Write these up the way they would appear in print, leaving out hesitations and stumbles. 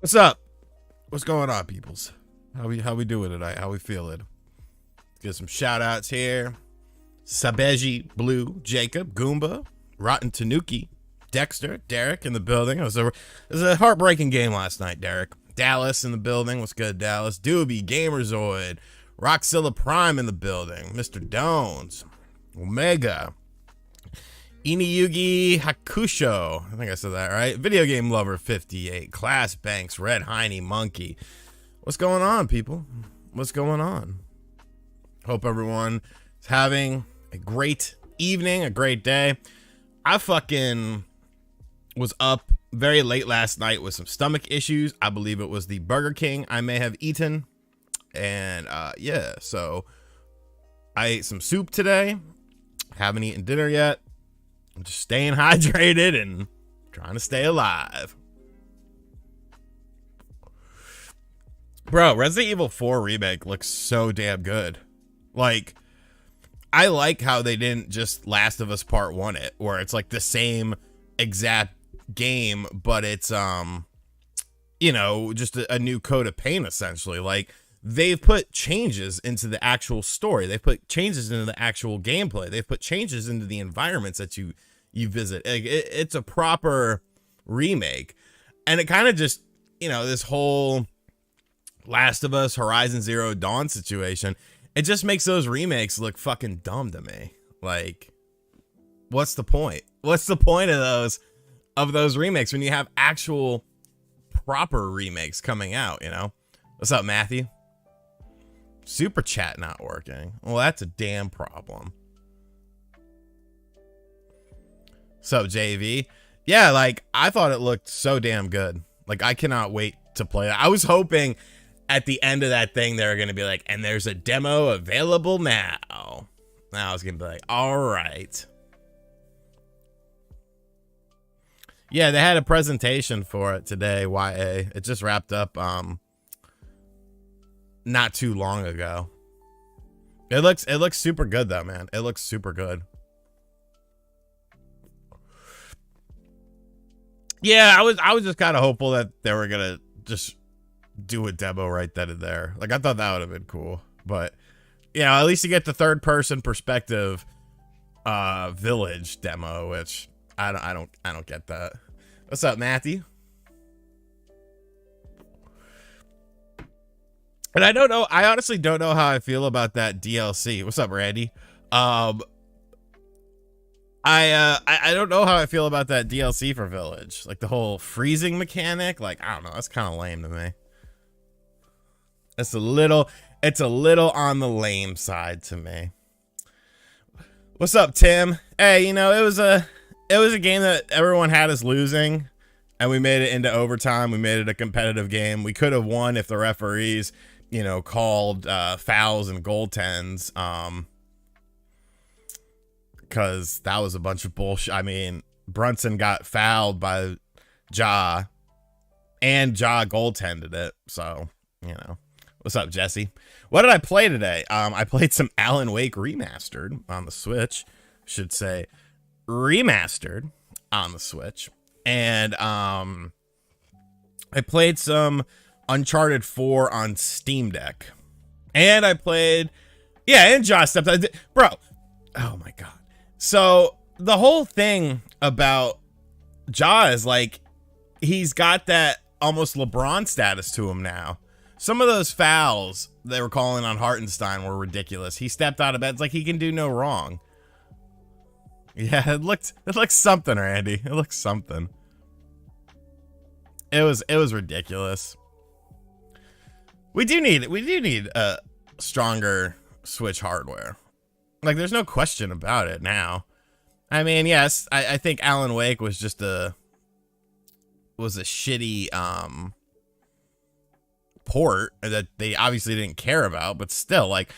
What's up? What's going on, peoples? How we doing tonight? How we feeling? Let's get some shout outs here. Sabeji, Blue, Jacob, Goomba, Rotten Tanuki, Dexter, Derek in the building. It was a heartbreaking game last night, Derek. Dallas in the building. What's good, Dallas? Doobie, Gamerzoid, Roxilla Prime in the building. Mr. Dones, Omega, Iniyugi Hakusho, I think I said that right. Video Game Lover 58, Class Banks, Red Heine Monkey. What's going on, people? What's going on? Hope everyone is having a great evening, a great day. I fucking was up very late last night with some stomach issues. I believe it was the Burger King I may have eaten. And yeah, so I ate some soup today. Haven't eaten dinner yet. I'm just staying hydrated and trying to stay alive. Bro, Resident Evil 4 Remake looks so damn good. Like, I like how they didn't just Last of Us Part 1 it, where it's like the same exact game, but it's, you know, just a new coat of paint, essentially. Like, they've put changes into the actual story. They put changes into the actual gameplay. They've put changes into the environments that you visit. It's a proper remake. And it kind of just, you know, this whole Last of Us Horizon Zero Dawn situation, it just makes those remakes look fucking dumb to me. Like, what's the point? What's the point of those remakes when you have actual proper remakes coming out, you know? What's up, Matthew? Super chat not working. Well, that's a damn problem. So JV, yeah, like I thought it looked so damn good. Like I cannot wait to play it. I was hoping at the end of that thing they were gonna be like, and there's a demo available now. Now I was gonna be like, all right. Yeah, they had a presentation for it today. YA. It just wrapped up. Not too long ago. It looks super good though, man. It looks super good. Yeah, I was just kind of hopeful that they were gonna just do a demo right then and there. Like I thought that would have been cool, but you know, at least you get the third person perspective village demo, which I don't get that. What's up, Matthew? And I don't know. I honestly don't know how I feel about that DLC. What's up, Randy? I don't know how I feel about that DLC for Village. Like the whole freezing mechanic. Like I don't know. That's kind of lame to me. It's a little on the lame side to me. What's up, Tim? Hey, you know it was a game that everyone had us losing, and we made it into overtime. We made it a competitive game. We could have won if the referees, you know, called fouls and goaltends, because that was a bunch of bullshit. I mean, Brunson got fouled by Ja, and Ja goaltended it. So, you know, what's up, Jesse? What did I play today? I played some Alan Wake Remastered on the Switch. Should say remastered on the Switch, and I played some Uncharted 4 on Steam Deck, and I played, yeah, and Josh stepped up, bro. Oh my god! So the whole thing about Ja is like he's got that almost LeBron status to him now. Some of those fouls they were calling on Hartenstein were ridiculous. He stepped out of bed. It's like he can do no wrong. Yeah, it looked something, Randy. It looked something. It was ridiculous. We do need a stronger Switch hardware. Like, there's no question about it now. I mean, yes, I think Alan Wake was just a shitty port that they obviously didn't care about, but still, like,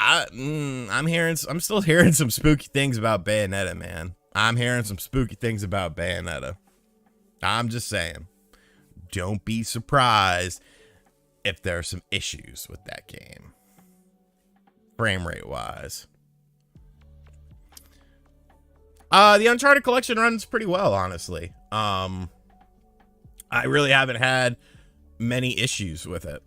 I'm still hearing some spooky things about Bayonetta, man. I'm hearing some spooky things about Bayonetta. I'm just saying, don't be surprised if there are some issues with that game, frame rate wise. The Uncharted collection runs pretty well, honestly. I really haven't had many issues with it.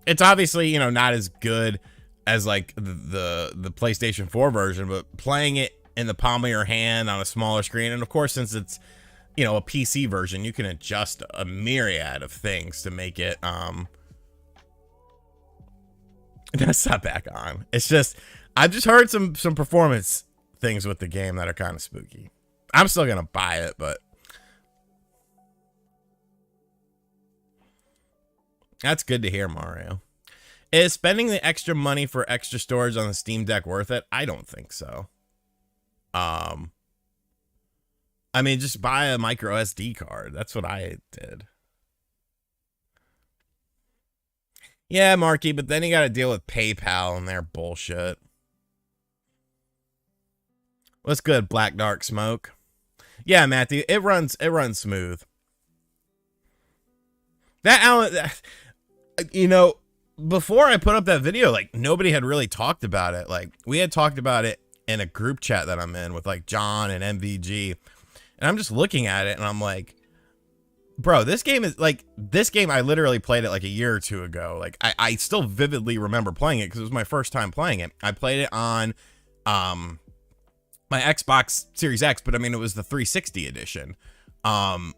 It's obviously, you know, not as good as like the PlayStation 4 version, but playing it in the palm of your hand on a smaller screen, and of course, since it's, you know, a PC version, you can adjust a myriad of things to make it that's not back on. It's just, I've just heard some performance things with the game that are kind of spooky. I'm still gonna buy it, but that's good to hear, Mario. Is spending the extra money for extra storage on the Steam Deck worth it? I don't think so. I mean, just buy a micro SD card. That's what I did. Yeah, Marky, but then you got to deal with PayPal and their bullshit. What's good, Black Dark Smoke? Yeah, Matthew, it runs smooth. That Alan, you know, before I put up that video, like, nobody had really talked about it. Like, we had talked about it in a group chat that I'm in with like John and MVG, and I'm just looking at it and I'm like, bro, this game is like, this game, I literally played it like a year or two ago. Like, I still vividly remember playing it because it was my first time playing it. I played it on my Xbox Series X, but I mean, it was the 360 edition. And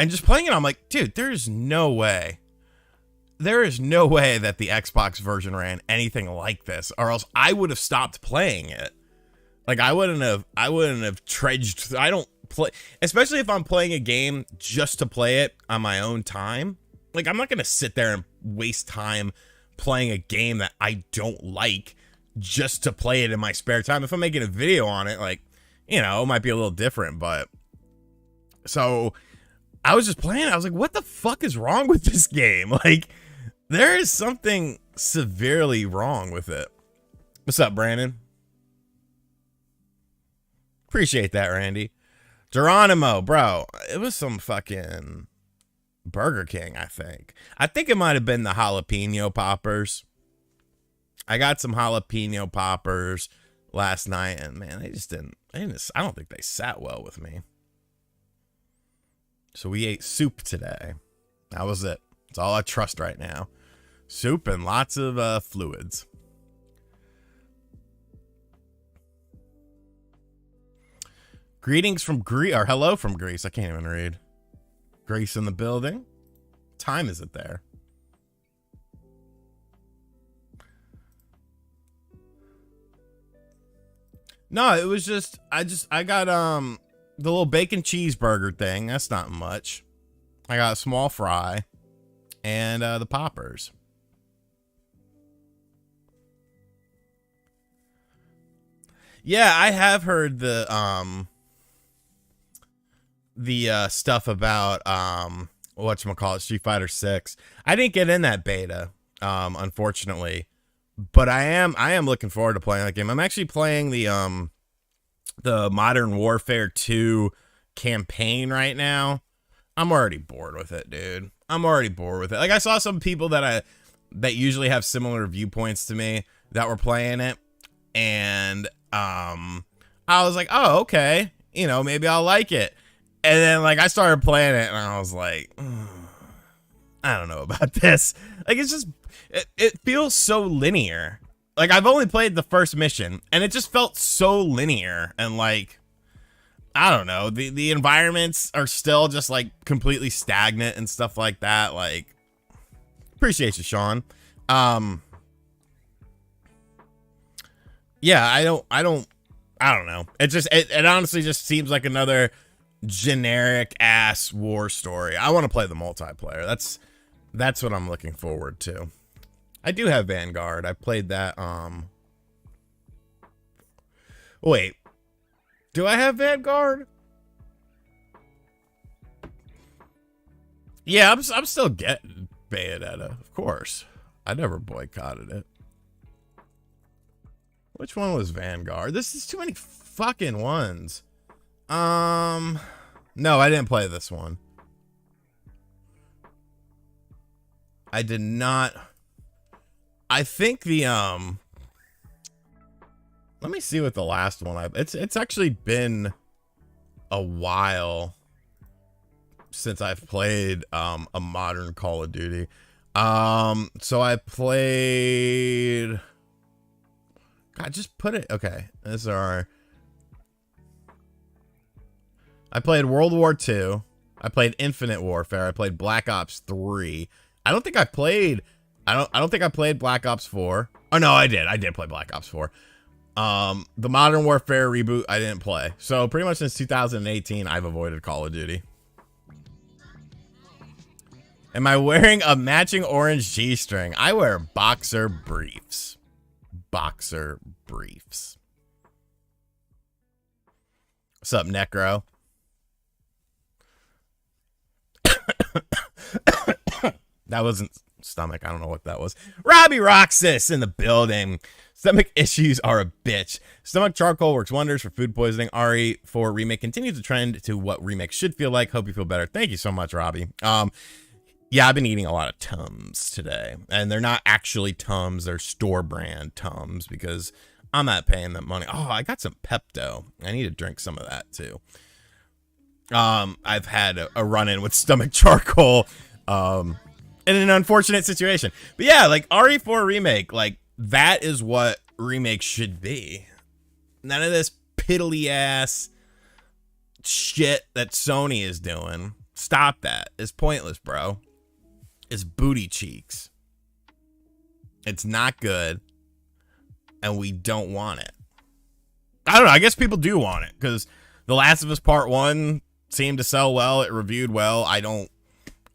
just playing it, I'm like, dude, there's no way that the Xbox version ran anything like this, or else I would have stopped playing it. Like, I wouldn't have trudged. I don't play, especially if I'm playing a game just to play it on my own time. Like, I'm not going to sit there and waste time playing a game that I don't like just to play it in my spare time. If I'm making a video on it, like, you know, it might be a little different, but so I was just playing. I was like, what the fuck is wrong with this game? Like, there is something severely wrong with it. What's up, Brandon? Appreciate that, Randy. Geronimo, bro, it was some fucking Burger King, I think. I think it might have been the jalapeno poppers. I got some jalapeno poppers last night, and man, they didn't, I don't think they sat well with me. So we ate soup today. That was it. It's all I trust right now. Soup and lots of fluids. Greetings from Greece, or hello from Greece. I can't even read. Greece in the building. What time is it there? No, it was just, I got the little bacon cheeseburger thing. That's not much. I got a small fry and the poppers. Yeah, I have heard the stuff about whatchamacallit, Street Fighter 6. I didn't get in that beta, unfortunately, but I am looking forward to playing that game. I'm actually playing the Modern Warfare 2 campaign right now. I'm already bored with it, dude. I'm already bored with it. Like, I saw some people that usually have similar viewpoints to me that were playing it, and I was like, oh, okay, you know, maybe I'll like it. And then, like, I started playing it, and I was like, I don't know about this. Like, it's just, it feels so linear. Like, I've only played the first mission, and it just felt so linear, and, like, I don't know, the environments are still just, like, completely stagnant and stuff like that. Like, appreciate you, Sean. Yeah, I don't know. It honestly just seems like another generic ass war story. I want to play the multiplayer. That's what I'm looking forward to. I do have Vanguard. I played that. Wait, do I have Vanguard? Yeah, I'm still getting Bayonetta, of course. I never boycotted it. Which one was Vanguard? This is too many fucking ones. No, I didn't play this one. I did not. I think the let me see what the last one it's actually been a while since I've played a modern Call of Duty. So I played. God, just put it. Okay, these are. I played World War II. I played Infinite Warfare. I played Black Ops 3. I don't think I played. I don't think I played Black Ops 4. Oh no, I did. I did play Black Ops 4. The Modern Warfare reboot I didn't play. So pretty much since 2018, I've avoided Call of Duty. Am I wearing a matching orange G-string? I wear boxer briefs. Boxer briefs. What's up, Necro? That wasn't stomach. I don't know what that was. Robbie Roxas in the building. Stomach issues are a bitch. Stomach charcoal works wonders for food poisoning. RE4 Remake continues to trend to what Remake should feel like. Hope you feel better. Thank you so much, Robbie. Yeah, I've been eating a lot of Tums today. And they're not actually Tums. They're store brand Tums because I'm not paying them money. Oh, I got some Pepto. I need to drink some of that too. I've had a run-in with stomach charcoal in an unfortunate situation. But yeah, like RE4 Remake, like that is what Remake should be. None of this piddly ass shit that Sony is doing. Stop that. It's pointless, bro. It's booty cheeks. It's not good. And we don't want it. I don't know. I guess people do want it because The Last of Us Part 1 seemed to sell well. It reviewed well. I don't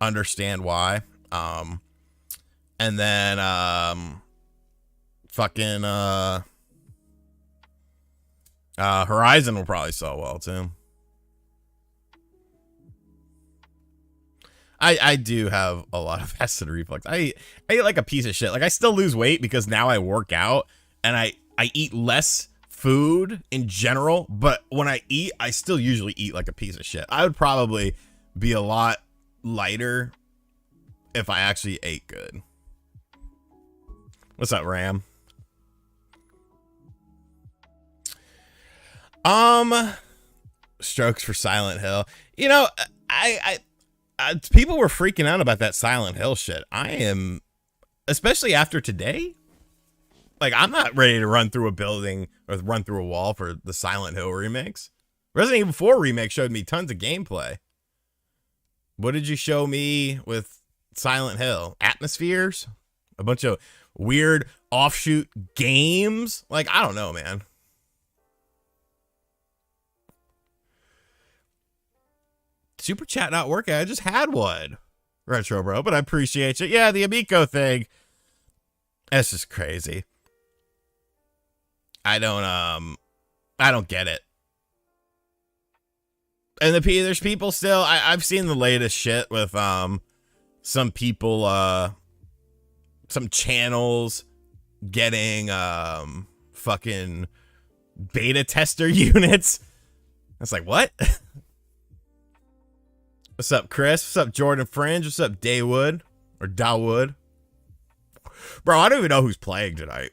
understand why. And then fucking Horizon will probably sell well too. I do have a lot of acid reflux. I eat like a piece of shit. Like I still lose weight because now I work out and I eat less food in general, but when I eat, I still usually eat like a piece of shit. I would probably be a lot lighter if I actually ate good. What's up, Ram? Strokes for Silent Hill. You know, I people were freaking out about that Silent Hill shit. I am, especially after today. Like, I'm not ready to run through a building or run through a wall for the Silent Hill remakes. Resident Evil 4 remake showed me tons of gameplay. What did you show me with Silent Hill? Atmospheres? A bunch of weird offshoot games? Like, I don't know, man. Super chat not working. I just had one. Retro bro, but I appreciate you. Yeah, the Amico thing. That's just crazy. I don't get it. And there's people still, I've seen the latest shit with some people, some channels getting fucking beta tester units. It's like, what? What's up, Chris? What's up, Jordan Fringe? What's up, Daywood? Or Dawood? Bro, I don't even know who's playing tonight.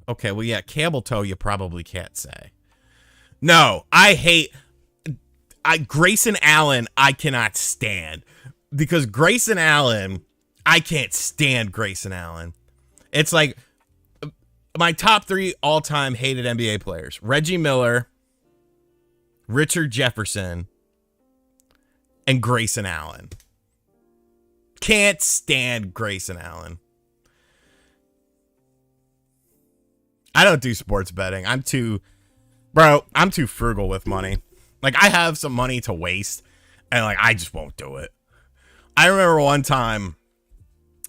Okay, well, yeah, camel toe you probably can't say. No, I hate... Grayson Allen, I cannot stand. Because Grayson Allen, I can't stand Grayson Allen. It's like my top 3 all-time hated NBA players. Reggie Miller, Richard Jefferson, and Grayson Allen. Can't stand Grayson Allen. I don't do sports betting. I'm too frugal with money. Like, I have some money to waste, and like, I just won't do it. I remember one time,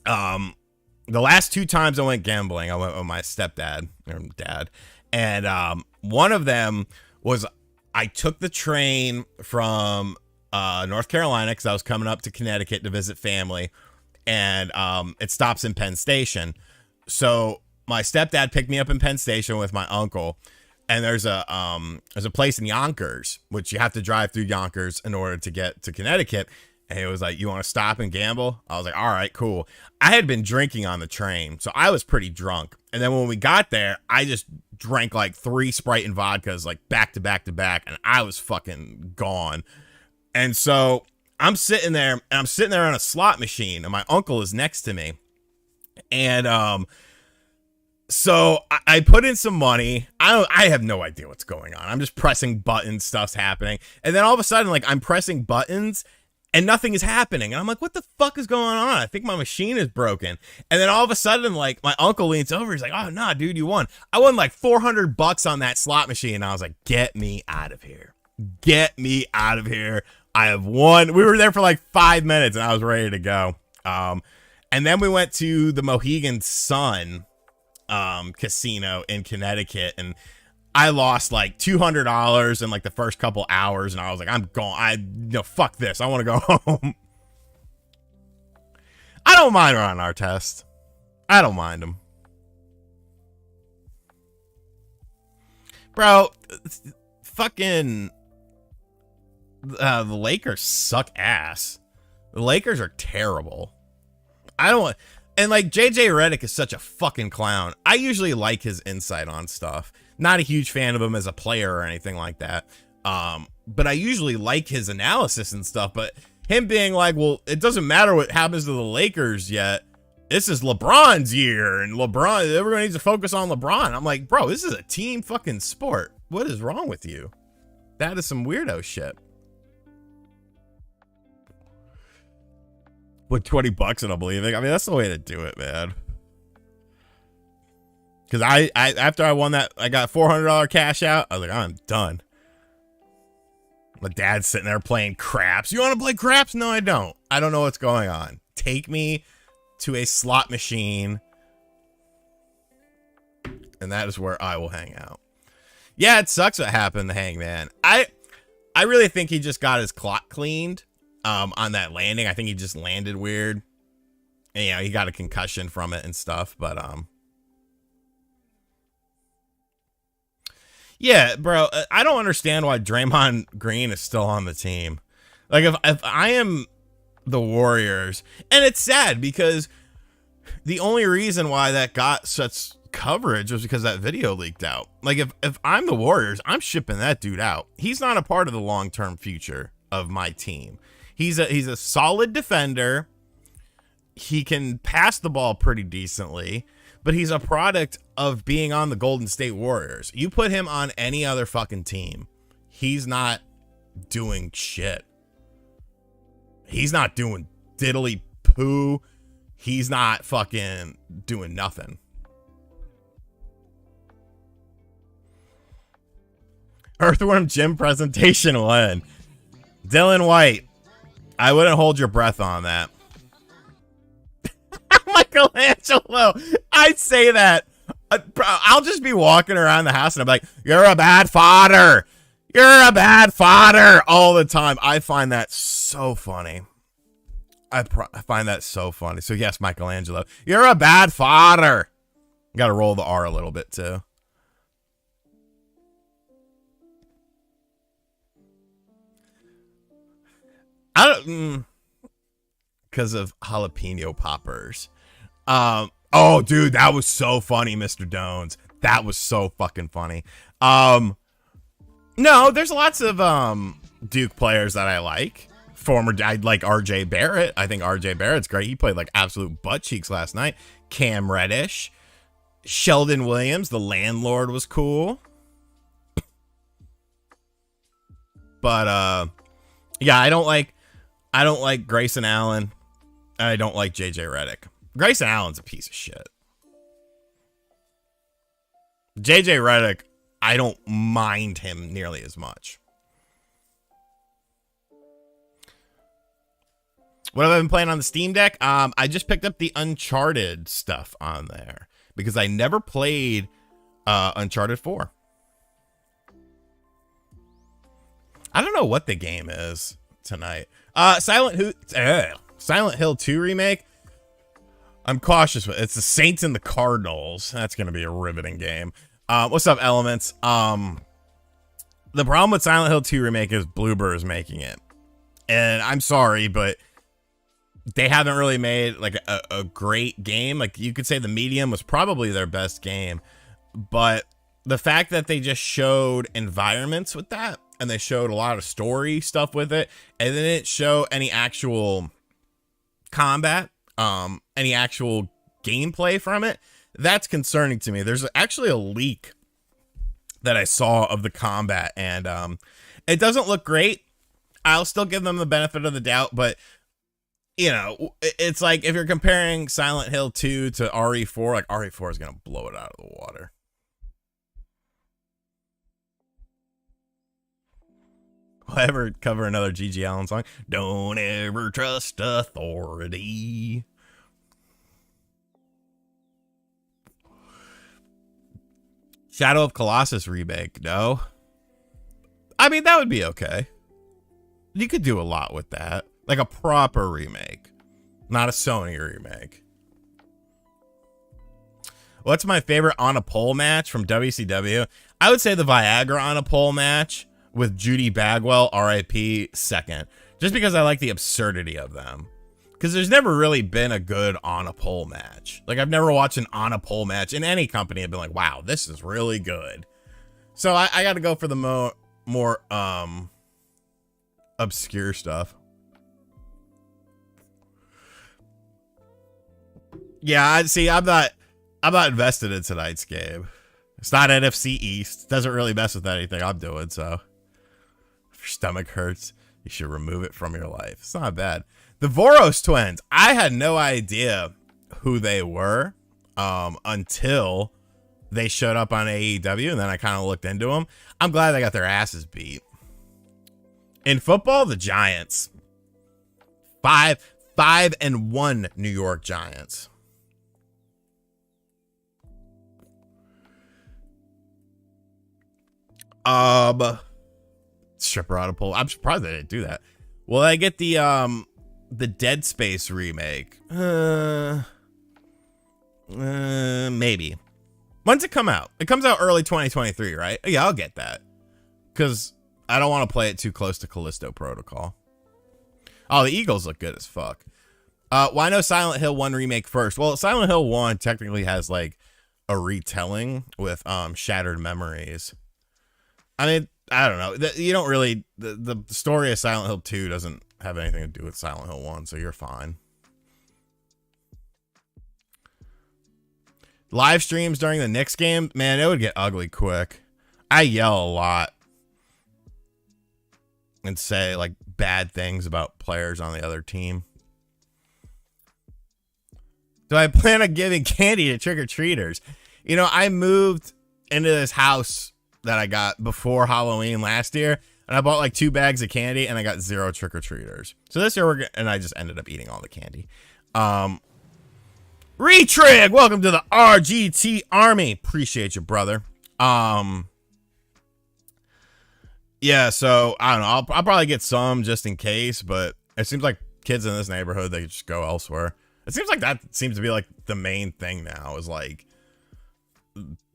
the last 2 times I went gambling, I went with my stepdad or dad, and one of them was I took the train from North Carolina because I was coming up to Connecticut to visit family, and it stops in Penn Station. So my stepdad picked me up in Penn Station with my uncle, and there's a place in Yonkers, which you have to drive through Yonkers in order to get to Connecticut. And he was like, you want to stop and gamble? I was like, all right, cool. I had been drinking on the train, so I was pretty drunk. And then when we got there, I just drank like 3 Sprite and vodkas, like back to back to back, and I was fucking gone. And so I'm sitting there on a slot machine, and my uncle is next to me. And so I put in some money. I have no idea what's going on. I'm just pressing buttons, stuff's happening. And then all of a sudden, like, I'm pressing buttons and nothing is happening. And I'm like, what the fuck is going on? I think my machine is broken. And then all of a sudden, like, my uncle leans over. He's like, oh, nah, dude, you won. I won like $400 on that slot machine. And I was like, get me out of here. Get me out of here. I have won. We were there for like 5 minutes and I was ready to go. And then we went to the Mohegan Sun casino in Connecticut, and I lost like $200 in like the first couple hours, and I was like, I'm going. Fuck this. I want to go home. I don't mind running our test. I don't mind them, bro. Fucking the Lakers suck ass. The Lakers are terrible. I don't want. And like JJ Redick is such a fucking clown. I usually like his insight on stuff. Not a huge fan of him as a player or anything like that. But I usually like his analysis and stuff. But him being like, well, it doesn't matter what happens to the Lakers yet. This is LeBron's year, and everyone needs to focus on LeBron. I'm like, bro, this is a team fucking sport. What is wrong with you? That is some weirdo shit. With $20 and I'm leaving. I mean, that's the way to do it, man. Because I after I won that, I got $400 cash out. I was like, I'm done. My dad's sitting there playing craps. You want to play craps? No, I don't. I don't know what's going on. Take me to a slot machine, and that is where I will hang out. Yeah, it sucks what happened to Hangman. I really think he just got his clock cleaned. On that landing. I think he just landed weird. And, he got a concussion from it and stuff, but yeah, bro, I don't understand why Draymond Green is still on the team. Like, if I am the Warriors, and it's sad because the only reason why that got such coverage was because that video leaked out. Like, if I'm the Warriors, I'm shipping that dude out. He's not a part of the long-term future of my team. He's a solid defender. He can pass the ball pretty decently, but he's a product of being on the Golden State Warriors. You put him on any other fucking team, he's not doing shit. He's not doing diddly poo. He's not fucking doing nothing. Earthworm Jim presentation win. Dylan White. I wouldn't hold your breath on that. Michelangelo. I'd say that. I'll just be walking around the house and I'm like, you're a bad fodder. You're a bad fodder all the time. I find that so funny. I find that so funny. So yes, Michelangelo, you're a bad fodder. Got to roll the R a little bit too. I don't, because of jalapeno poppers. Oh, dude, that was so funny, Mr. Dones. That was so fucking funny. No, there's lots of Duke players that I like. I like RJ Barrett. I think RJ Barrett's great. He played like absolute butt cheeks last night. Cam Reddish, Sheldon Williams, the landlord, was cool. But yeah, I don't like Grayson Allen. I don't like JJ Redick. Grayson Allen's a piece of shit. JJ Redick, I don't mind him nearly as much. What have I been playing on the Steam Deck? I just picked up the Uncharted stuff on there because I never played Uncharted 4. I don't know what the game is tonight. Silent Hill 2 remake. I'm cautious with it. It's the Saints and the Cardinals. That's going to be a riveting game. What's up, Elements? The problem with Silent Hill 2 remake is Bloober is making it. And I'm sorry, but they haven't really made like a great game. Like you could say the Medium was probably their best game, but the fact that they just showed environments with that, and they showed a lot of story stuff with it, and they didn't show any actual combat, any actual gameplay from it, that's concerning to me. There's actually a leak that I saw of the combat, and it doesn't look great. I'll still give them the benefit of the doubt, but you know, it's like if you're comparing Silent Hill 2 to RE4, like RE4 is gonna blow it out of the water. Will I ever cover another G.G. Allen song? Don't ever trust authority. Shadow of Colossus remake, no. I mean, that would be okay. You could do a lot with that. Like a proper remake, not a Sony remake. What's my favorite on a pole match from WCW? I would say the Viagra on a pole match with Judy Bagwell, RIP, second. Just because I like the absurdity of them. Because there's never really been a good on a pole match. Like I've never watched an on a pole match in any company and been like, wow, this is really good. So I got to go for the more obscure stuff. Yeah, I'm not invested in tonight's game. It's not NFC East. It doesn't really mess with anything I'm doing, so if your stomach hurts, you should remove it from your life. It's not bad. The Voros twins. I had no idea who they were until they showed up on AEW, and then I kind of looked into them. I'm glad they got their asses beat. In football, the Giants. 5-1 New York Giants. Stripper on a pole. I'm surprised they didn't do that. Will I get the Dead Space remake? Maybe. When's it come out? It comes out early 2023, right? Yeah, I'll get that. Because I don't want to play it too close to Callisto Protocol. Oh, the Eagles look good as fuck. Why no Silent Hill 1 remake first? Well, Silent Hill 1 technically has like a retelling with Shattered Memories. I mean, I don't know. You don't really... The story of Silent Hill 2 doesn't have anything to do with Silent Hill 1, so you're fine. Live streams during the Knicks game? Man, it would get ugly quick. I yell a lot. And say, like, bad things about players on the other team. Do I plan on giving candy to trick-or-treaters? You know, I moved into this house that I got before Halloween last year, and I bought like 2 bags of candy, and I got 0 trick-or-treaters. So this year, and I just ended up eating all the candy. Retrig, welcome to the RGT Army. Appreciate you, brother. Yeah, so I don't know. I'll probably get some just in case, but it seems like kids in this neighborhood, they just go elsewhere. It seems like that seems to be like the main thing now is like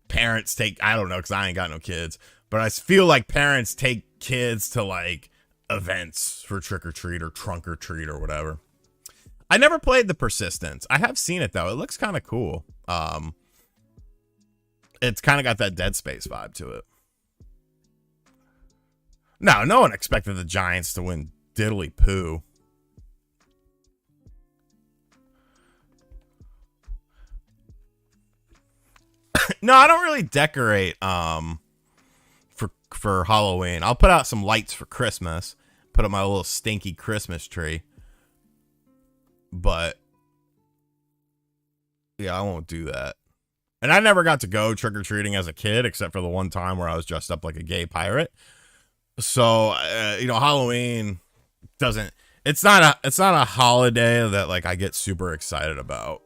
parents take, I don't know, because I ain't got no kids, but I feel like parents take kids to like events for trick or treat or trunk or treat or whatever. I never played the Persistence. I have seen it though. It looks kind of cool. It's kind of got that Dead Space vibe to it. No one expected the Giants to win diddly poo. No, I don't really decorate for Halloween. I'll put out some lights for Christmas. Put up my little stinky Christmas tree. But yeah, I won't do that. And I never got to go trick-or-treating as a kid, except for the one time where I was dressed up like a gay pirate. So, you know, Halloween doesn't, it's not a holiday that like I get super excited about.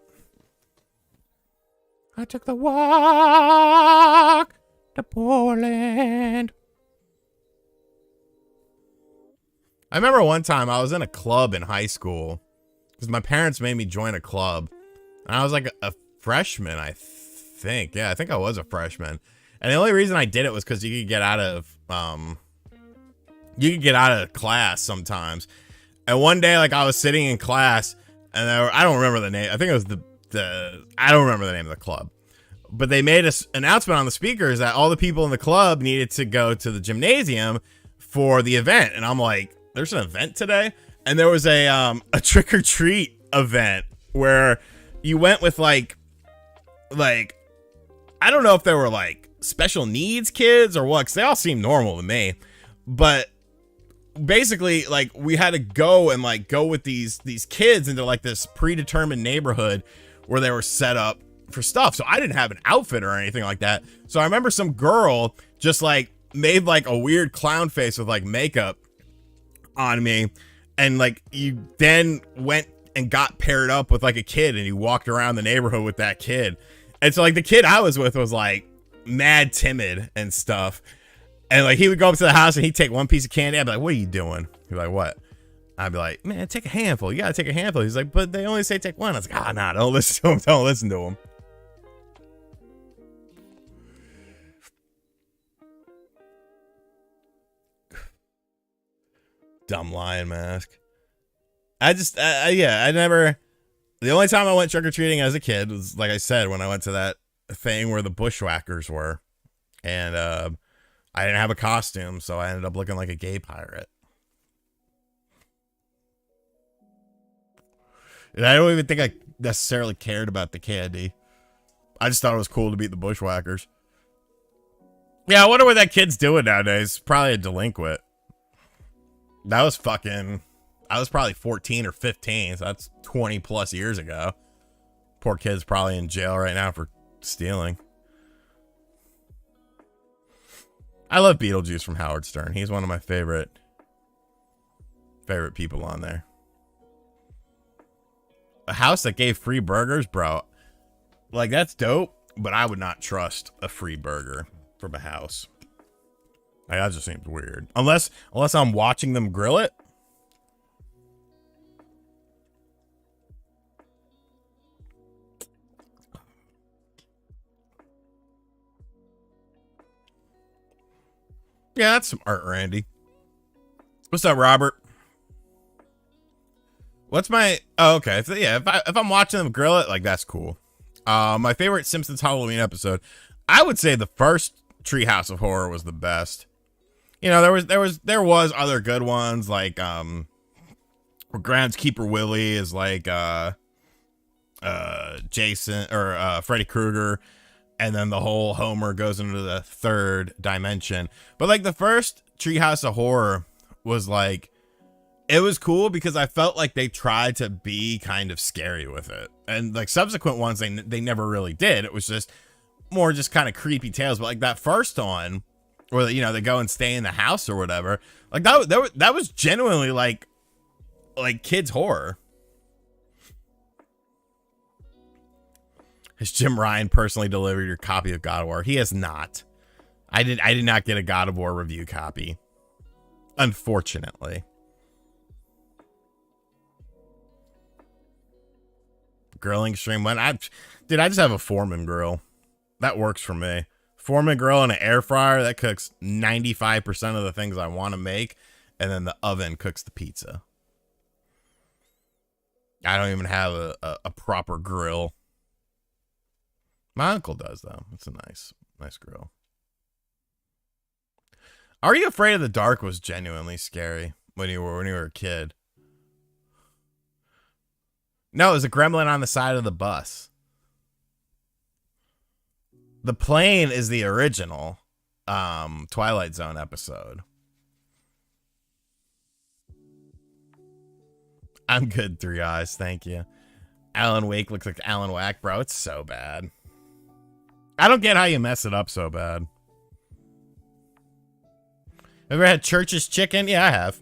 I took the walk to Portland. I remember one time I was in a club in high school because my parents made me join a club. And I was like a freshman, I think. Yeah, I think I was a freshman. And the only reason I did it was because you could get out of class sometimes. And one day, like, I was sitting in class, and I don't remember the name. I think it was I don't remember the name of the club. But they made an announcement on the speakers that all the people in the club needed to go to the gymnasium for the event. And I'm like, there's an event today? And there was a trick-or-treat event where you went with, like, I don't know if they were, like, special needs kids or what, because they all seemed normal to me. But basically, like, we had to go and, like, go with these kids into, like, this predetermined neighborhood where they were set up for stuff. So I didn't have an outfit or anything like that. So I remember some girl just, like, made, like, a weird clown face with, like, makeup on me. And, like, you then went and got paired up with, like, a kid, and you walked around the neighborhood with that kid. And so, like, the kid I was with was, like, mad timid and stuff. And, like, he would go up to the house and he'd take one piece of candy. I'd be like, what are you doing? He'd be like, what? I'd be like, man, take a handful. You gotta take a handful. He's like, but they only say take one. I was like, nah, don't listen to him. Don't listen to him. Dumb lion mask. I never. The only time I went trick-or-treating as a kid was, like I said, when I went to that thing where the bushwhackers were. And I didn't have a costume, so I ended up looking like a gay pirate. And I don't even think I necessarily cared about the candy. I just thought it was cool to beat the bushwhackers. Yeah, I wonder what that kid's doing nowadays. Probably a delinquent. I was probably 14 or 15, so that's 20 plus years ago. Poor kid's probably in jail right now for stealing. I love Beetlejuice from Howard Stern. He's one of my favorite people on there. A house that gave free burgers, bro. Like, that's dope, but I would not trust a free burger from a house. Like, that just seems weird. Unless I'm watching them grill it. Yeah, that's some art, Randy. What's up, Robert? What's my... Oh, okay. If I'm watching them grill it, like, that's cool. My favorite Simpsons Halloween episode, I would say the first Treehouse of Horror was the best. You know, there was other good ones, like Groundskeeper Willie is like Jason or Freddy Krueger, and then the whole Homer goes into the third dimension. But like the first Treehouse of Horror was like, it was cool because I felt like they tried to be kind of scary with it, and like subsequent ones they never really did. It was just more just kind of creepy tales. But like that first one, where, you know, they go and stay in the house or whatever, like that was genuinely like kids horror. Has Jim Ryan personally delivered your copy of God of War? He has not. I did not get a God of War review copy, unfortunately. Grilling stream when I just have a Foreman grill. That works for me. Foreman grill and an air fryer that cooks 95% of the things I want to make, and then the oven cooks the pizza. I don't even have a proper grill. My uncle does, though. It's a nice grill. Are You Afraid of the Dark was genuinely scary when you were a kid. No, it was a gremlin on the side of the bus. The plane is the original Twilight Zone episode. I'm good, Three Eyes. Thank you. Alan Wake looks like Alan Whack, bro. It's so bad. I don't get how you mess it up so bad. Ever had Church's Chicken? Yeah, I have.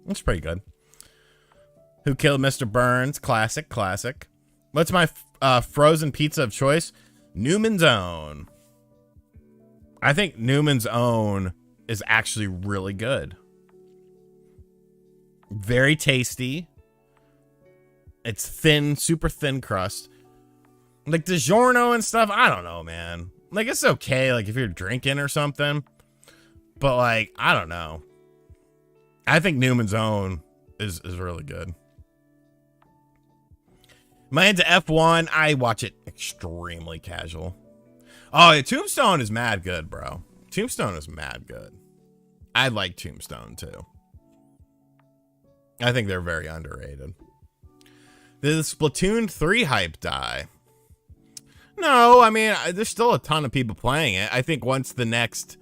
It's pretty good. Who Killed Mr. Burns? Classic. What's my frozen pizza of choice? Newman's Own. I think Newman's Own is actually really good. Very tasty. It's thin, super thin crust. Like DiGiorno and stuff, I don't know, man. Like, it's okay, like, if you're drinking or something. But, like, I don't know. I think Newman's Own is really good. Am I into F1? I watch it extremely casual. Oh, yeah, Tombstone is mad good, bro. Tombstone is mad good. I like Tombstone too. I think they're very underrated. Did the Splatoon 3 hype die? No, I mean, there's still a ton of people playing it. I think once the next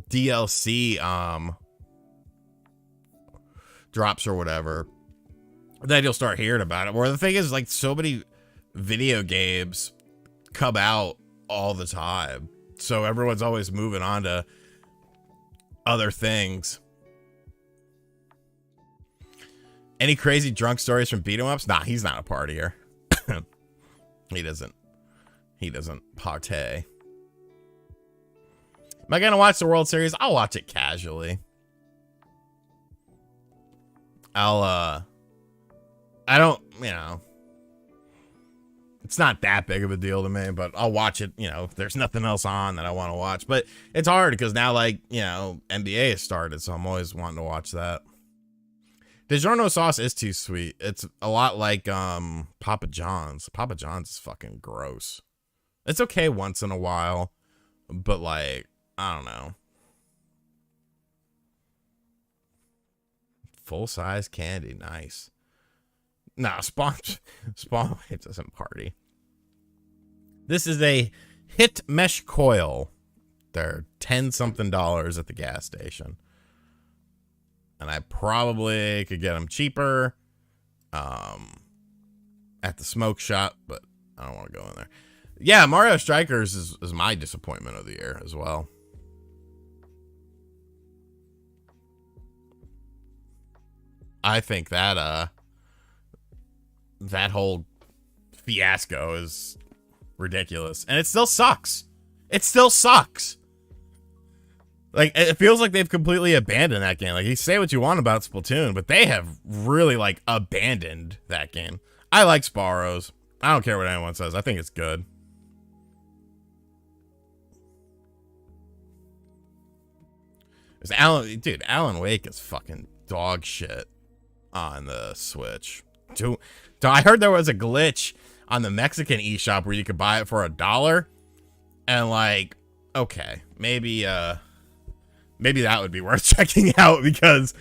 DLC drops or whatever, then you'll start hearing about it. Where the thing is, like, so many video games come out all the time, so everyone's always moving on to other things. Any crazy drunk stories from beat 'em ups? Nah, he's not a partier. He doesn't partay. Am I gonna watch the World Series? I'll watch it casually. I don't, you know, it's not that big of a deal to me, but I'll watch it, you know, if there's nothing else on that I want to watch. But it's hard because now, like, you know, NBA has started, so I'm always wanting to watch that. DiGiorno sauce is too sweet. It's a lot like Papa John's. Papa John's is fucking gross. It's okay once in a while, but like, I don't know. Full size candy, nice. Nah, Spawn it doesn't party. This is a hit mesh coil. They're $10-something at the gas station. And I probably could get them cheaper at the smoke shop, but I don't want to go in there. Yeah, Mario Strikers is my disappointment of the year as well. I think that that whole fiasco is ridiculous, and it still sucks. It still sucks. Like, it feels like they've completely abandoned that game. Like, you say what you want about Splatoon, but they have really, like, abandoned that game. I like Sparrows. I don't care what anyone says. I think it's good. Alan Wake is fucking dog shit on the Switch. I heard there was a glitch on the Mexican eShop where you could buy it for $1, and like, okay, maybe that would be worth checking out, because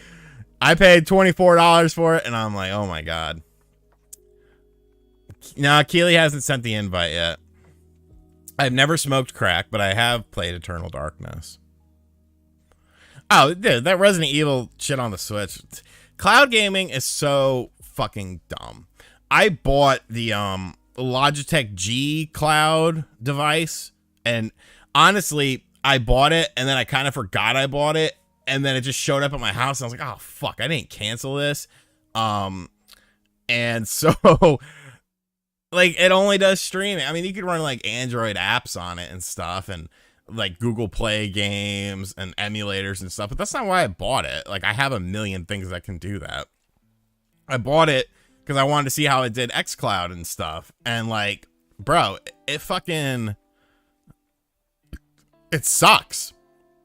I paid $24 for it, and I'm like, oh my god. No, Keely hasn't sent the invite yet. I've never smoked crack, but I have played Eternal Darkness. Oh, dude, that Resident Evil shit on the Switch. Cloud gaming is so fucking dumb. I bought the Logitech G Cloud device, and honestly, I bought it, and then I kind of forgot I bought it, and then it just showed up at my house, and I was like, oh, fuck, I didn't cancel this. And so, like, it only does streaming. I mean, you could run, like, Android apps on it and stuff, and, like, Google Play games and emulators and stuff, but that's not why I bought it. Like, I have a million things that can do that. I bought it because I wanted to see how it did xCloud and stuff, and, like, bro, it fucking... It sucks.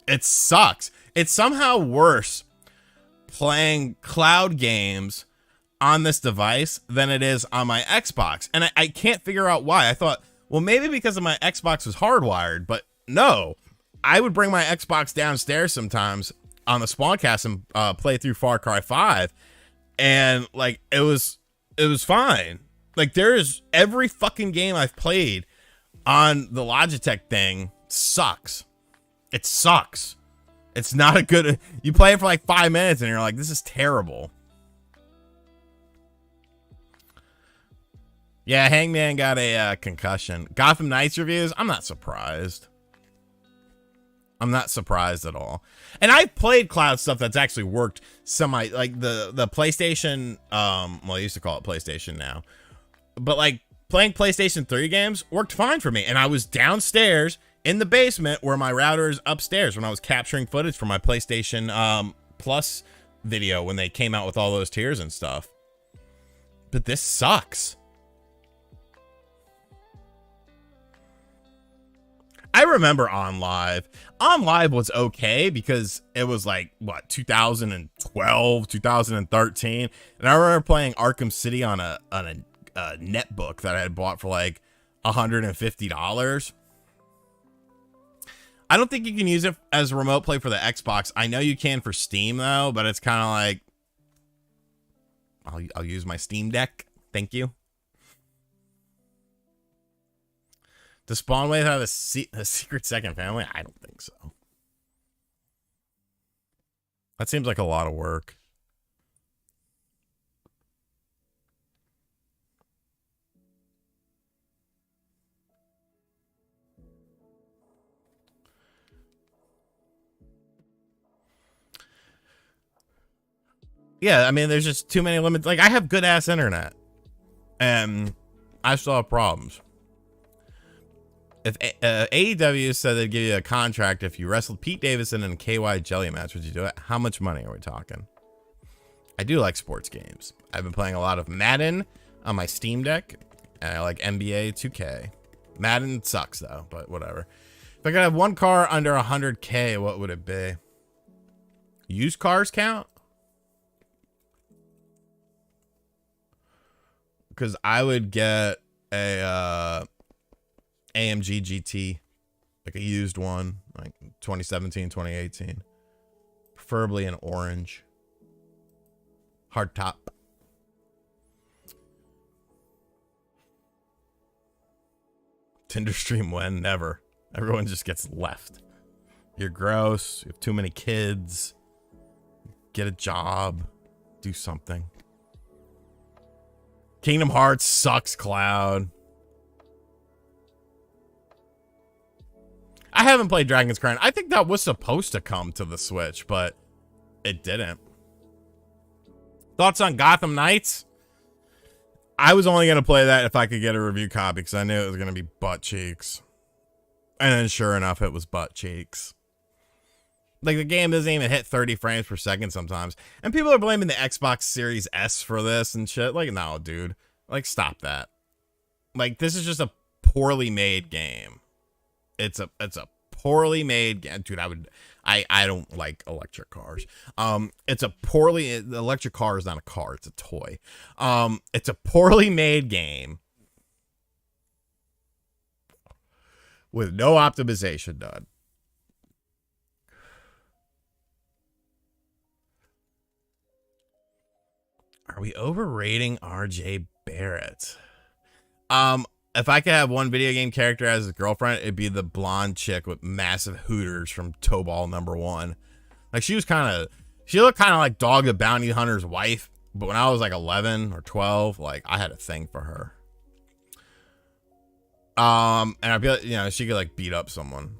It sucks. It's somehow worse playing cloud games on this device than it is on my Xbox. And I can't figure out why. I thought, well, maybe because of my Xbox was hardwired, but no. I would bring my Xbox downstairs sometimes on the Spawncast and play through Far Cry 5. And like, it was fine. Like, there's every fucking game I've played on the Logitech thing sucks. It sucks. It's not a good... You play it for like 5 minutes and you're like, this is terrible. Yeah, Hangman got a concussion. Gotham Knights reviews? I'm not surprised. I'm not surprised at all. And I've played cloud stuff that's actually worked semi... Like the PlayStation... well, I used to call it PlayStation now. But like, playing PlayStation 3 games worked fine for me. And I was downstairs in the basement where my router is upstairs when I was capturing footage for my PlayStation Plus video when they came out with all those tiers and stuff. But this sucks. I remember On Live. On Live was okay because it was like, what, 2012, 2013. And I remember playing Arkham City on a netbook that I had bought for like $150. I don't think you can use it as remote play for the Xbox. I know you can for Steam though, but it's kind of like, I'll use my Steam Deck. Thank you. Does Spawn Wave have a secret second family? I don't think so. That seems like a lot of work. Yeah, I mean, there's just too many limits. Like, I have good ass internet, and I still have problems. If AEW said they'd give you a contract if you wrestled Pete Davidson in a KY jelly match, would you do it? How much money are we talking? I do like sports games. I've been playing a lot of Madden on my Steam Deck, and I like NBA 2K. Madden sucks though, but whatever. If I could have one car under 100K, what would it be? Used cars count? Because I would get a AMG GT, like a used one, like 2017, 2018. Preferably an orange. Hard top. Tinder stream when? Never. Everyone just gets left. You're gross. You have too many kids. Get a job. Do something. Kingdom Hearts sucks, Cloud. I haven't played Dragon's Crown. I think that was supposed to come to the Switch, but it didn't. Thoughts on Gotham Knights? I was only going to play that if I could get a review copy because I knew it was going to be butt cheeks. And then sure enough, it was butt cheeks. Like, the game doesn't even hit 30 frames per second sometimes. And people are blaming the Xbox Series S for this and shit. Like, no, dude. Like, stop that. Like, this is just a poorly made game. It's a poorly made game. Dude, I don't like electric cars. The electric car is not a car, it's a toy. It's a poorly made game with no optimization done. Are we overrating RJ Barrett? If I could have one video game character as his girlfriend, it'd be the blonde chick with massive hooters from Toe Ball #1. Like, she looked kind of like Dog the Bounty Hunter's wife, but when I was like 11 or 12, like, I had a thing for her. And I'd be like, you know, she could like beat up someone.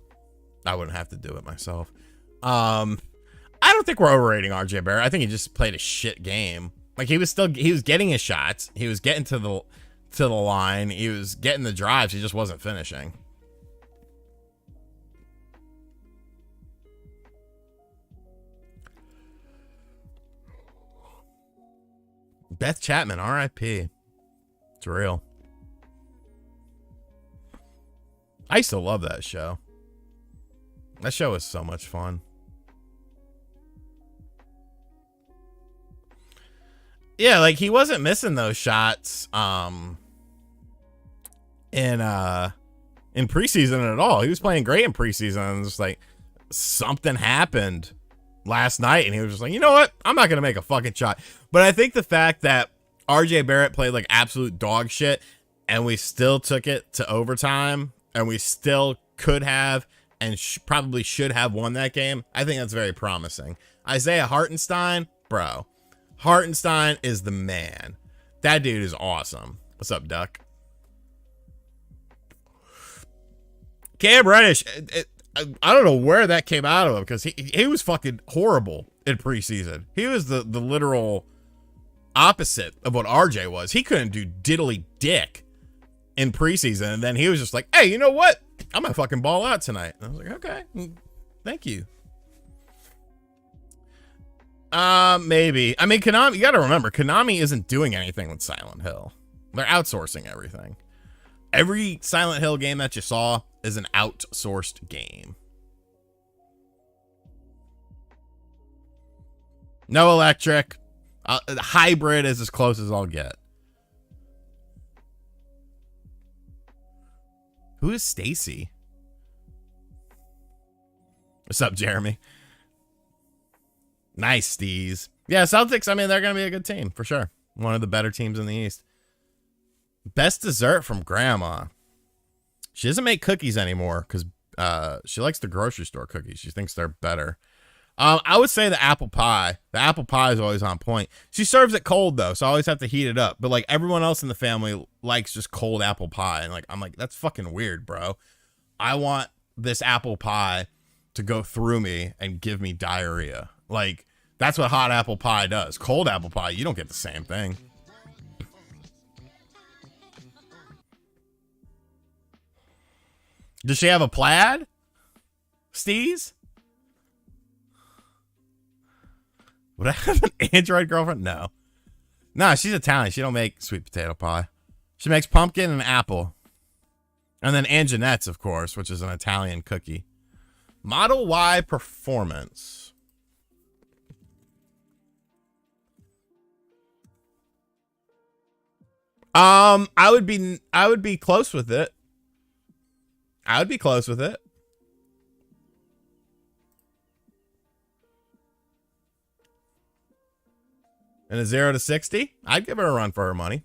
I wouldn't have to do it myself. I don't think we're overrating RJ Barrett. I think he just played a shit game. Like, he was getting his shots. He was getting to the line. He was getting the drives. He just wasn't finishing. Beth Chapman, RIP. It's real. I used to love that show. That show was so much fun. Yeah, like, he wasn't missing those shots in preseason at all. He was playing great in preseason, and just like, something happened last night and he was just like, you know what, I'm not gonna make a fucking shot. But I think the fact that RJ Barrett played like absolute dog shit and we still took it to overtime and we still could have and probably should have won that game, I think that's very promising. Isaiah Hartenstein, bro, Hartenstein is the man. That dude is awesome. What's up, Duck? Cam Reddish, I don't know where that came out of him, because he was fucking horrible in preseason. He was the literal opposite of what RJ was. He couldn't do diddly dick in preseason, and then he was just like, hey, you know what? I'm gonna fucking ball out tonight. And I was like, okay, thank you. Maybe. I mean, Konami, you gotta remember, Konami isn't doing anything with Silent Hill. They're outsourcing everything. Every Silent Hill game that you saw is an outsourced game. No electric. Hybrid is as close as I'll get. Who is Stacy? What's up, Jeremy? Nice, Steez. Yeah, Celtics, I mean, they're going to be a good team, for sure. One of the better teams in the East. Best dessert from Grandma. She doesn't make cookies anymore because she likes the grocery store cookies. She thinks they're better. I would say the apple pie. The apple pie is always on point. She serves it cold, though, so I always have to heat it up. But, like, everyone else in the family likes just cold apple pie. And, like, I'm like, that's fucking weird, bro. I want this apple pie to go through me and give me diarrhea. Like, that's what hot apple pie does. Cold apple pie, you don't get the same thing. Does she have a plaid? Steez? Would I have an Android girlfriend? No. Nah, she's Italian. She don't make sweet potato pie. She makes pumpkin and apple. And then Anjanette's, of course, which is an Italian cookie. Model Y performance. I would be close with it. I would be close with it. And a 0 to 60, I'd give her a run for her money.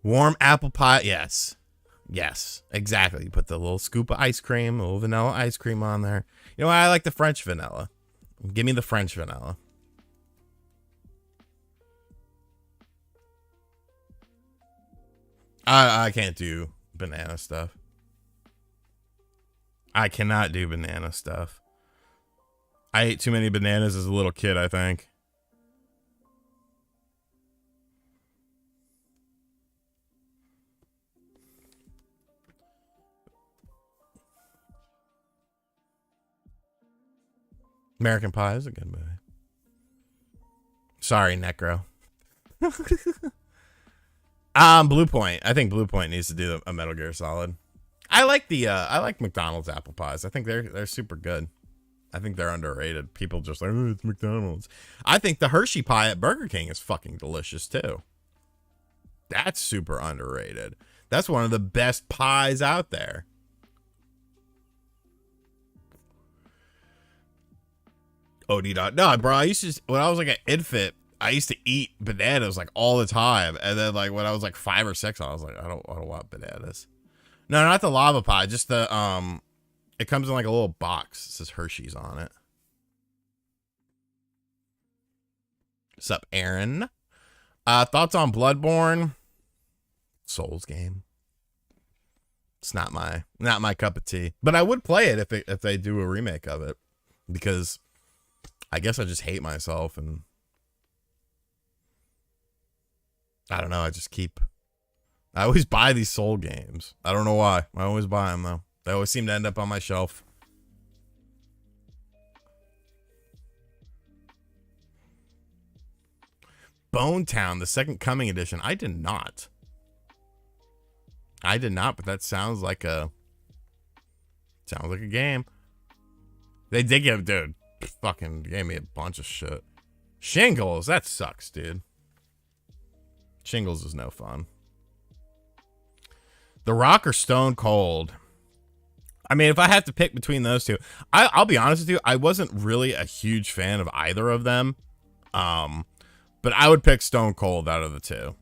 Warm apple pie, yes. Yes, exactly. You put the little scoop of ice cream, a little vanilla ice cream on there. You know what? I like the French vanilla. Give me the French vanilla. I can't do banana stuff. I cannot do banana stuff. I ate too many bananas as a little kid, I think. American Pie is a good movie. Sorry, Necro. Blue Point. I think Blue Point needs to do a Metal Gear Solid. I like McDonald's apple pies. I think they're super good. I think they're underrated. People just like, oh, it's McDonald's. I think the Hershey pie at Burger King is fucking delicious too. That's super underrated. That's one of the best pies out there. No, bro. I used to, when I was like an infant, I used to eat bananas like all the time. And then like when I was like 5 or 6, I was like, I don't want bananas. No, not the lava pie. Just the it comes in like a little box. It says Hershey's on it. What's up, Aaron? Thoughts on Bloodborne? Souls game. It's not my cup of tea. But I would play it if they do a remake of it. Because I guess I just hate myself and I don't know, I always buy these soul games. I don't know why. I always buy them though. They always seem to end up on my shelf. Bone Town, the Second Coming edition. I did not, but that sounds like a game. They did give, dude, fucking gave me a bunch of shit. Shingles, that sucks, dude. Shingles is no fun. The Rock or Stone Cold? I mean, if I have to pick between those two, I'll be honest with you, I wasn't really a huge fan of either of them. But I would pick Stone Cold out of the two.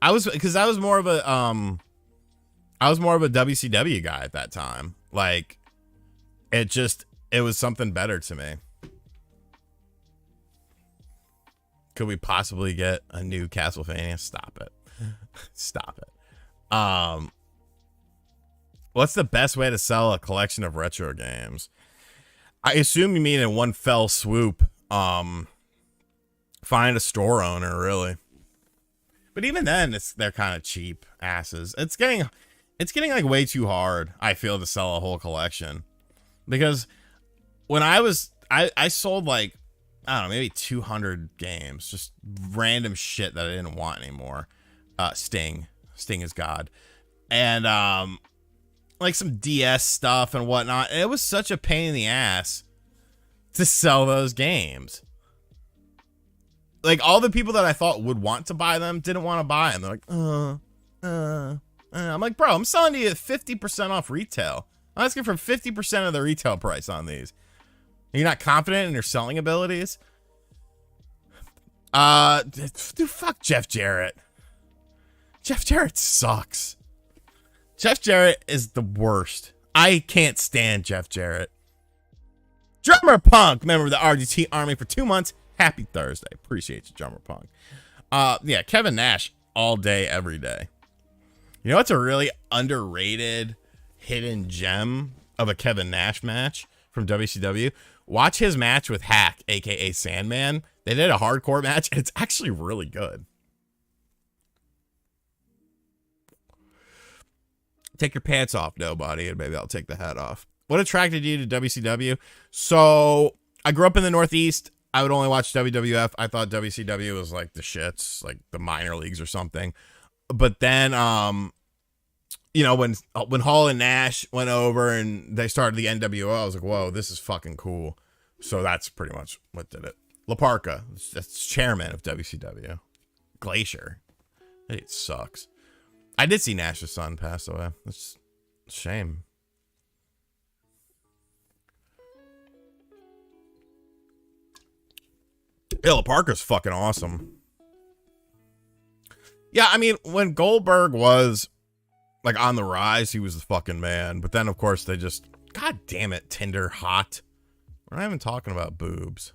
Because I was more of a WCW guy at that time. Like, it was something better to me. Could we possibly get a new Castlevania? Stop it. Stop it. What's the best way to sell a collection of retro games? I assume you mean in one fell swoop. Find a store owner, really. But even then, they're kind of cheap asses. It's getting like way too hard, I feel, to sell a whole collection. Because when I sold like I don't know, maybe 200 games, just random shit that I didn't want anymore. Sting is God. And like some DS stuff and whatnot. And it was such a pain in the ass to sell those games. Like, all the people that I thought would want to buy them didn't want to buy them. They're like, I'm like, bro, I'm selling to you at 50% off retail. I'm asking for 50% of the retail price on these. Are you not confident in your selling abilities? Dude, fuck Jeff Jarrett. Jeff Jarrett sucks. Jeff Jarrett is the worst. I can't stand Jeff Jarrett. Drummer Punk, member of the RGT Army for 2 months. Happy Thursday. Appreciate you, Drummer Punk. Yeah, Kevin Nash all day, every day. You know what's a really underrated hidden gem of a Kevin Nash match from WCW? Watch his match with Hack, aka Sandman. They did a hardcore match, and it's actually really good. Take your pants off, nobody, and maybe I'll take the hat off. What attracted you to WCW? So, I grew up in the Northeast. I would only watch WWF. I thought WCW was like the shits, like the minor leagues or something. But then, you know, when Hall and Nash went over and they started the NWO, I was like, whoa, this is fucking cool. So that's pretty much what did it. La Parka, that's chairman of WCW. Glacier. It sucks. I did see Nash's son pass away. That's a shame. Yeah, La Parka's fucking awesome. Yeah, I mean, when Goldberg was like on the rise, he was the fucking man. But then, of course, they just, god damn it, Tinder hot. We're not even talking about boobs.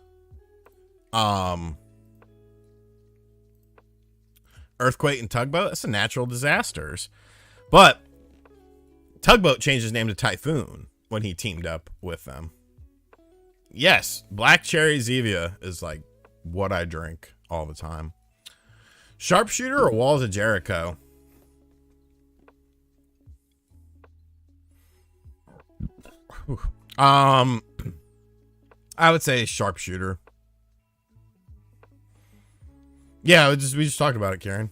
Earthquake and Tugboat, that's a natural disasters. But Tugboat changed his name to Typhoon when he teamed up with them. Yes, Black Cherry Zevia is like what I drink all the time. Sharpshooter or Walls of Jericho? I would say Sharpshooter. Yeah, we just talked about it, Karen.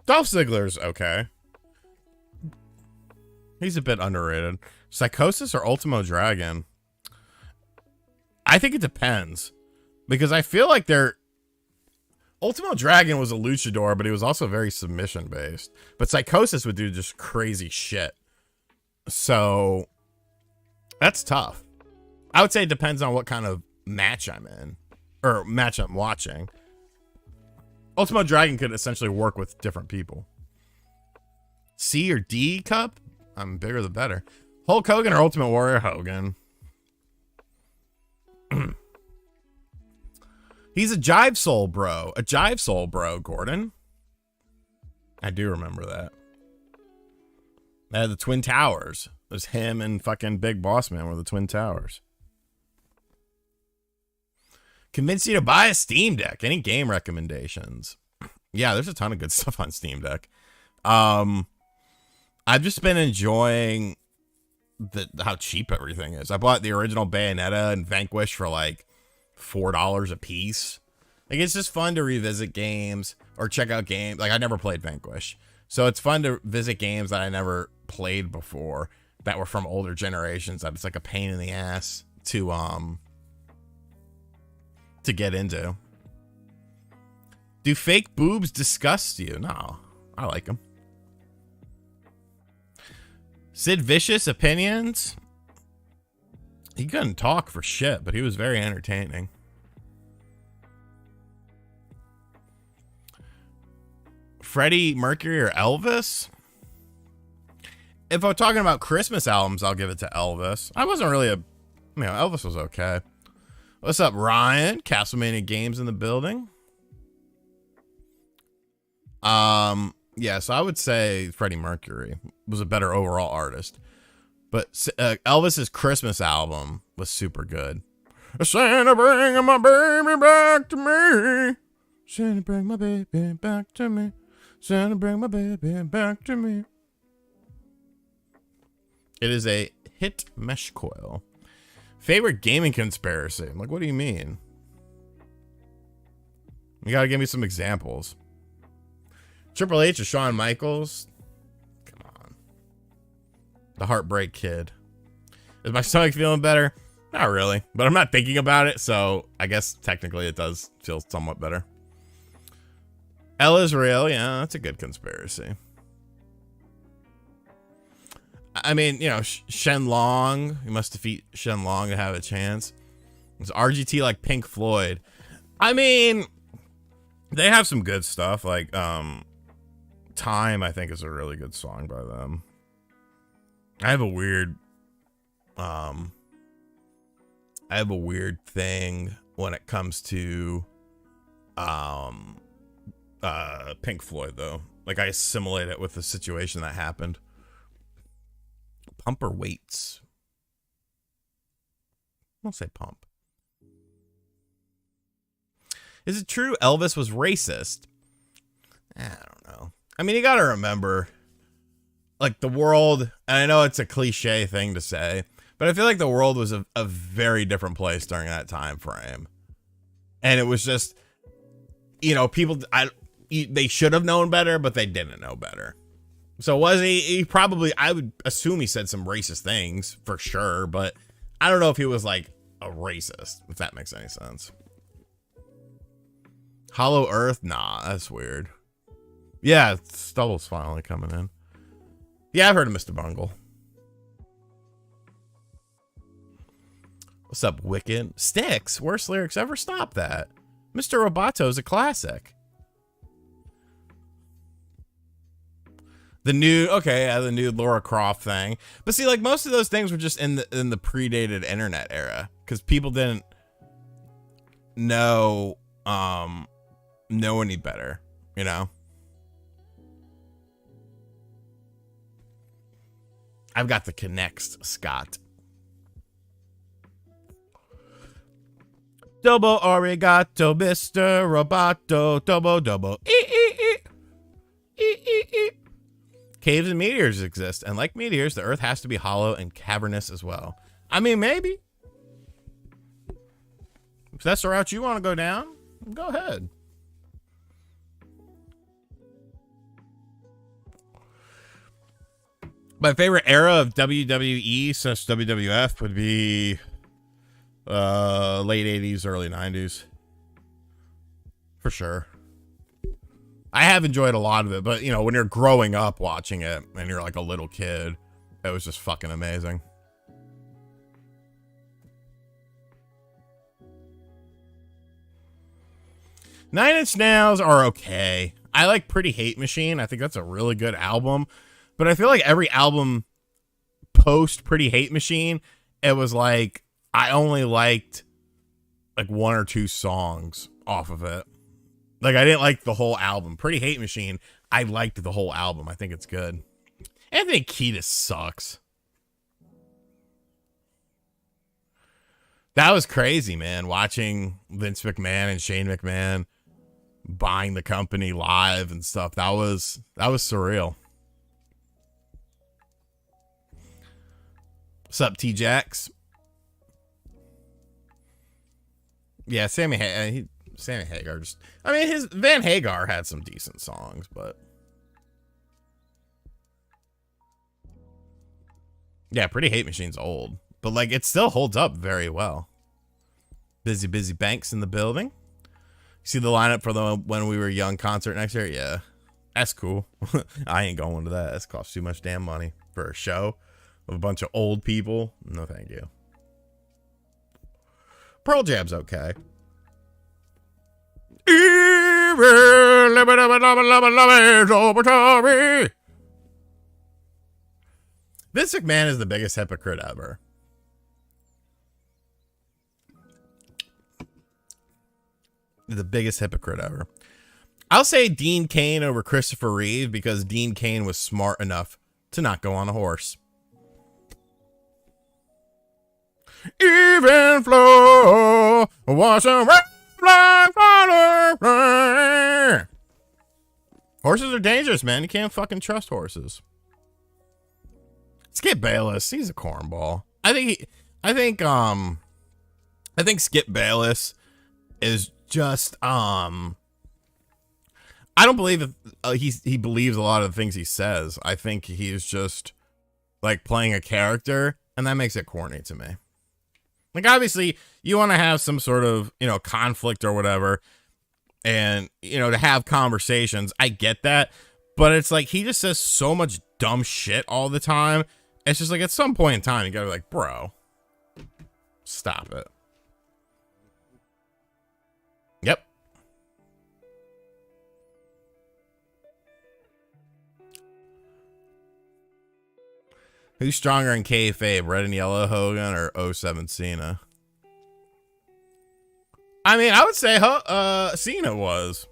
Dolph Ziggler's okay. He's a bit underrated. Psychosis or Ultimo Dragon? I think it depends. Because I feel like Ultimo Dragon was a luchador, but he was also very submission based. But Psychosis would do just crazy shit. So that's tough. I would say it depends on what kind of match I'm in. Or match I'm watching. Ultimo Dragon could essentially work with different people. C or D cup? I'm bigger the better. Hulk Hogan or Ultimate Warrior? Hogan. He's a Jive Soul bro. A Jive Soul bro, Gordon. I do remember that. They had the Twin Towers. It was him and fucking Big Boss Man were the Twin Towers. Convince you to buy a Steam Deck. Any game recommendations? Yeah, there's a ton of good stuff on Steam Deck. I've just been enjoying how cheap everything is. I bought the original Bayonetta and Vanquish for like $4 a piece. Like, it's just fun to revisit games or check out games. Like, I never played Vanquish, so it's fun to visit games that I never played before that were from older generations that it's like a pain in the ass to get into. Do fake boobs disgust you? No, I like them. Sid Vicious opinions? He couldn't talk for shit, but he was very entertaining. Freddie Mercury or Elvis? If I'm talking about Christmas albums, I'll give it to Elvis. I wasn't really Elvis was okay. What's up, Ryan? Castlemania Games in the building. Yeah, so I would say Freddie Mercury was a better overall artist. But Elvis's Christmas album was super good. Santa, bring my baby back to me. Santa, bring my baby back to me. Santa, bring my baby back to me. It is a hit mesh coil. Favorite gaming conspiracy? I'm like, what do you mean? You gotta give me some examples. Triple H or Shawn Michaels? Come on. The Heartbreak Kid. Is my stomach feeling better? Not really, but I'm not thinking about it, so I guess technically it does feel somewhat better. El Israel, yeah, that's a good conspiracy. I mean, you know, Shenlong, you must defeat Shenlong to have a chance. Is RGT like Pink Floyd? I mean, they have some good stuff, like Time, I think, is a really good song by them. I have a weird thing when it comes to Pink Floyd, though. Like, I assimilate it with the situation that happened. Pump or weights? I'll say pump. Is it true Elvis was racist? I don't know. I mean, you gotta remember, like, the world, and I know it's a cliche thing to say, but I feel like the world was a very different place during that time frame. And it was just, you know, people, they should have known better, but they didn't know better. So was he probably, I would assume he said some racist things for sure, but I don't know if he was like a racist, if that makes any sense. Hollow Earth? Nah, that's weird. Yeah, Stubble's finally coming in. Yeah, I've heard of Mr. Bungle. What's up, Wicked? Styx, worst lyrics ever, stop that. Mr. Robato's a classic. The new, okay, yeah, the new Laura Croft thing. But see, like, most of those things were just in the predated internet era, because people didn't know any better, you know? I've got the connects, Scott. Double arigato, Mr. Roboto, double. Caves and meteors exist, and like meteors, the Earth has to be hollow and cavernous as well. I mean, maybe. If that's the route you want to go down, go ahead. My favorite era of WWE since WWF would be late 80s, early 90s. For sure. I have enjoyed a lot of it, but, you know, when you're growing up watching it and you're like a little kid, it was just fucking amazing. Nine Inch Nails are okay. I like Pretty Hate Machine. I think that's a really good album. But I feel like every album post Pretty Hate Machine, it was like I only liked like one or two songs off of it. Like, I didn't like the whole album. Pretty Hate Machine, I liked the whole album. I think it's good. Anthony Kiedis sucks. That was crazy, man. Watching Vince McMahon and Shane McMahon buying the company live and stuff. That was surreal. What's up, T-Jax? Yeah, Sammy Hagar just, I mean, his Van Hagar had some decent songs, but yeah, Pretty Hate Machine's old, but like it still holds up very well. Busy Banks in the building. See the lineup for the When We Were Young concert next year? Yeah, that's cool. I ain't going to that. That's cost too much damn money for a show of a bunch of old people. No, thank you. Pearl Jam's okay. Vince McMahon is the biggest hypocrite ever. The biggest hypocrite ever. I'll say Dean Cain over Christopher Reeve because Dean Cain was smart enough to not go on a horse. Even flow was a like water. Horses are dangerous, man. You can't fucking trust horses. Skip Bayless, he's a cornball. I I think Skip Bayless is just I don't believe he believes a lot of the things he says. I think he's just like playing a character, and that makes it corny to me. Like, obviously you want to have some sort of, you know, conflict or whatever, and, you know, to have conversations. I get that, but it's like he just says so much dumb shit all the time. It's just like at some point in time you gotta be like, bro, stop it. Yep. Who's stronger in kayfabe, red and yellow Hogan or 07 Cena? I mean, I would say Cena was.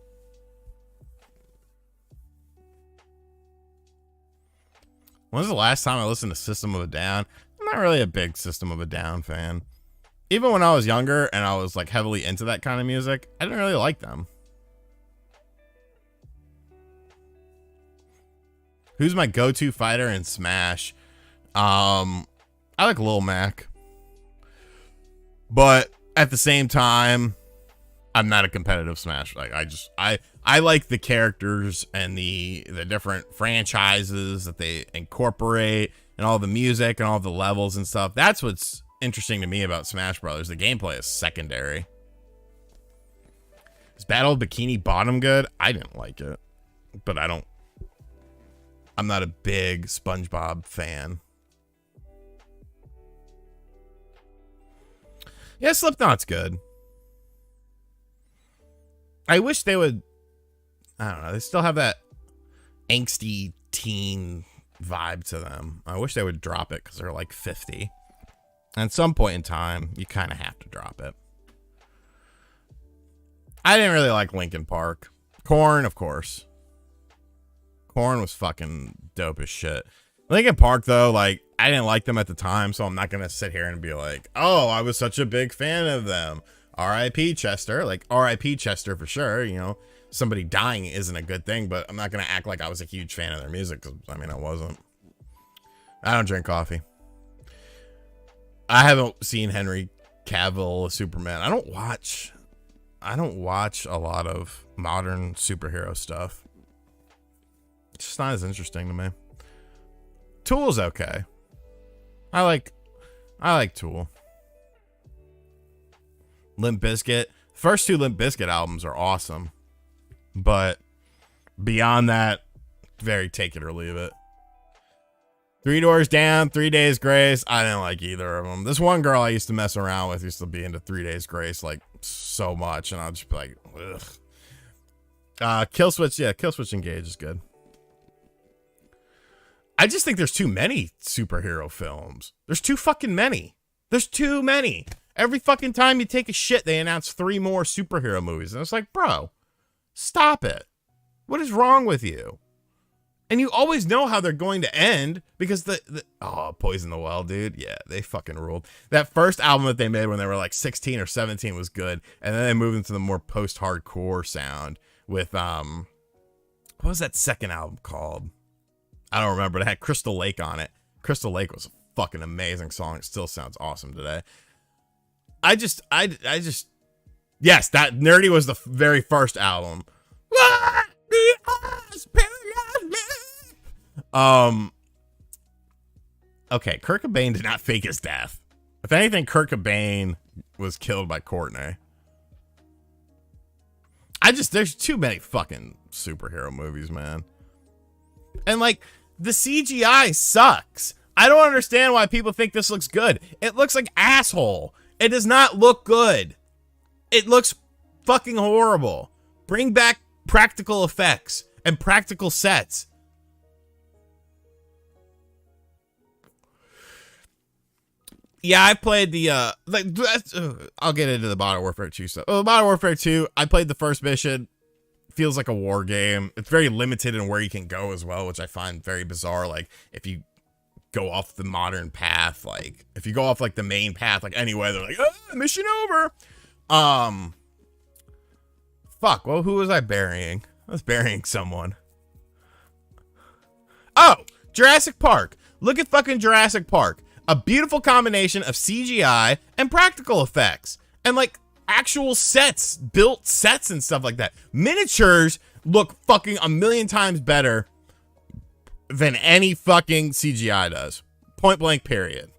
When's the last time I listened to System of a Down? I'm not really a big System of a Down fan. Even when I was younger and I was like heavily into that kind of music, I didn't really like them. Who's my go-to fighter in Smash? I like Lil Mac, but at the same time, I'm not a competitive Smash. Like, I like the characters and the different franchises that they incorporate and all the music and all the levels and stuff. That's what's interesting to me about Smash Brothers. The gameplay is secondary. Is Battle of Bikini Bottom good? I didn't like it, but I'm not a big SpongeBob fan. Yeah, Slipknot's good. I wish they would, I don't know, they still have that angsty teen vibe to them. I wish they would drop it because they're like 50. And at some point in time, you kind of have to drop it. I didn't really like Linkin Park. Korn, of course. Korn was fucking dope as shit. Linkin Park, though, like, I didn't like them at the time, so I'm not going to sit here and be like, oh, I was such a big fan of them. R.I.P. Chester. Like, R.I.P. Chester for sure. You know, somebody dying isn't a good thing, but I'm not going to act like I was a huge fan of their music, because, I mean, I wasn't. I don't drink coffee. I haven't seen Henry Cavill Superman. I don't watch a lot of modern superhero stuff. It's just not as interesting to me. Tool's okay. I like Tool. Limp Bizkit. First two Limp Bizkit albums are awesome. But beyond that, very take it or leave it. Three Doors Down, 3 Days Grace. I didn't like either of them. This one girl I used to mess around with used to be into 3 Days Grace like so much, and I'll just be like, ugh. Killswitch, yeah, Killswitch Engage is good. I just think there's too many superhero films. There's too fucking many. There's too many. Every fucking time you take a shit, they announce 3 more superhero movies. And it's like, bro, stop it. What is wrong with you? And you always know how they're going to end because Poison the Well, dude. Yeah, they fucking ruled. That first album that they made when they were like 16 or 17 was good. And then they moved into the more post-hardcore sound with, what was that second album called? I don't remember. It had Crystal Lake on it. Crystal Lake was a fucking amazing song. It still sounds awesome today. I just, yes, that Nerdy was the very first album. Okay, Kurt Cobain did not fake his death. If anything, Kurt Cobain was killed by Courtney. There's too many fucking superhero movies, man. And like, the CGI sucks. I don't understand why people think this looks good. It looks like asshole. It does not look good. It looks fucking horrible. Bring back practical effects and practical sets. Yeah, I played the, I'll get into the Modern Warfare 2 stuff. Oh, Modern Warfare 2, I played the first mission. Feels like a war game. It's very limited in where you can go as well, which I find very bizarre. Like, if you go off the modern path, like, if you go off, like, the main path, like, anyway, they're like, oh, mission over. Fuck, well, who was I burying? I was burying someone. Oh, Jurassic Park. Look at fucking Jurassic Park. A beautiful combination of CGI and practical effects. And like actual sets, built sets and stuff like that. Miniatures look fucking a million times better than any fucking CGI does. Point blank, period.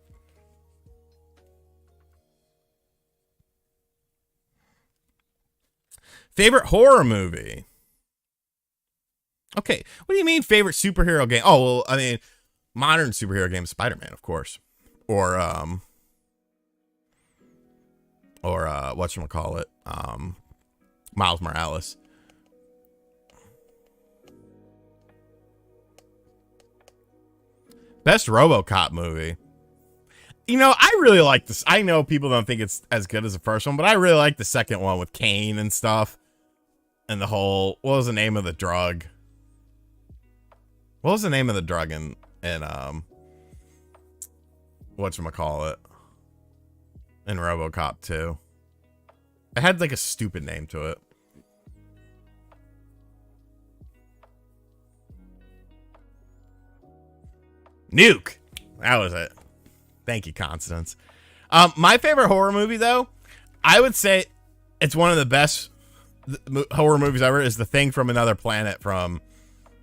Favorite horror movie? Okay, what do you mean favorite superhero game? Oh, well, I mean, modern superhero game, Spider-Man, of course. Or whatchamacallit, Miles Morales. Best RoboCop movie. You know, I really like this. I know people don't think it's as good as the first one, but I really like the second one with Kane and stuff. And the whole, what was the name of the drug? What was the name of the drug in whatchamacallit? In RoboCop 2. It had like a stupid name to it. Nuke. That was it. Thank you, Constance. My favorite horror movie, though, I would say it's one of the best horror movies ever, is The Thing from Another Planet from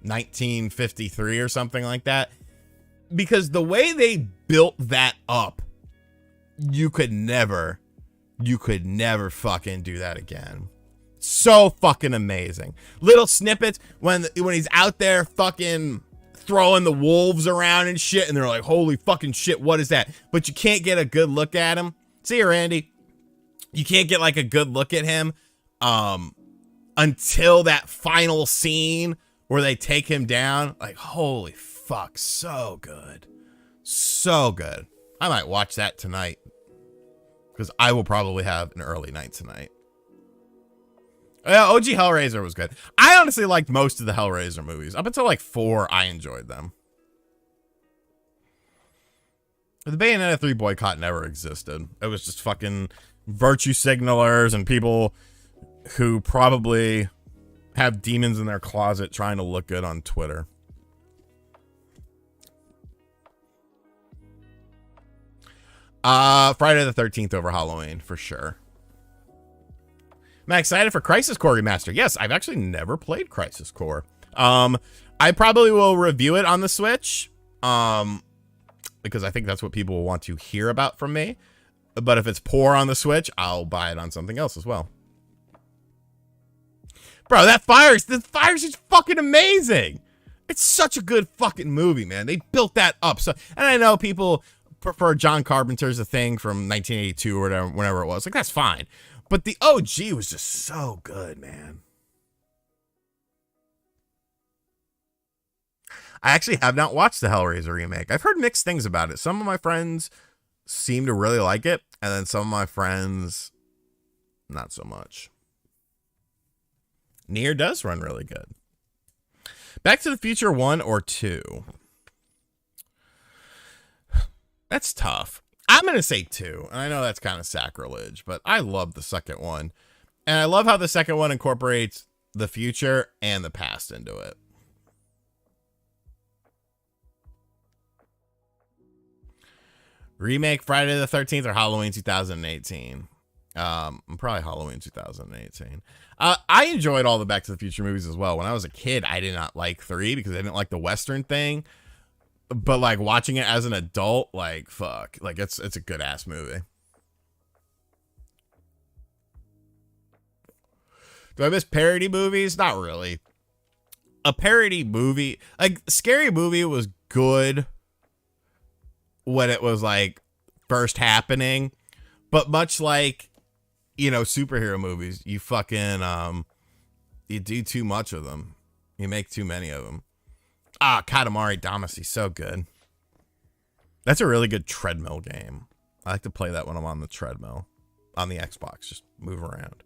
1953 or something like that. Because the way they built that up, you could never fucking do that again. So fucking amazing. Little snippets when he's out there fucking throwing the wolves around and shit, and they're like, holy fucking shit, what is that? But you can't get a good look at him. See you, Randy. You can't get like a good look at him until that final scene where they take him down. Like, holy fuck, so good. So good. I might watch that tonight, because I will probably have an early night tonight. OG Hellraiser was good. I honestly liked most of the Hellraiser movies. Up until like 4, I enjoyed them. The Bayonetta 3 boycott never existed. It was just fucking virtue signalers and people who probably have demons in their closet trying to look good on Twitter. Friday the 13th over Halloween, for sure. Am I excited for Crisis Core Remaster? Yes, I've actually never played Crisis Core. I probably will review it on the Switch, because I think that's what people will want to hear about from me. But if it's poor on the Switch, I'll buy it on something else as well. Bro, the fire's just fucking amazing. It's such a good fucking movie, man. They built that up. So, and I know people prefer John Carpenter's The Thing from 1982 or whatever, whenever it was. Like, that's fine. But the OG was just so good, man. I actually have not watched the Hellraiser remake. I've heard mixed things about it. Some of my friends seem to really like it, and then some of my friends, not so much. Nier does run really good. Back to the Future 1 or 2? That's tough. I'm going to say 2, and I know that's kind of sacrilege, but I love the second one. And I love how the second one incorporates the future and the past into it. Remake Friday the 13th or Halloween 2018? Probably Halloween 2018. I enjoyed all the Back to the Future movies as well. When I was a kid, I did not like 3 because I didn't like the Western thing. But like watching it as an adult, like fuck, like it's a good ass movie. Do I miss parody movies? Not really. A parody movie, like Scary Movie, was good when it was like first happening, but much like, you know, superhero movies, you fucking you do too much of them. You make too many of them. Katamari Damacy, so good. That's a really good treadmill game. I like to play that when I'm on the treadmill on the Xbox, just move around.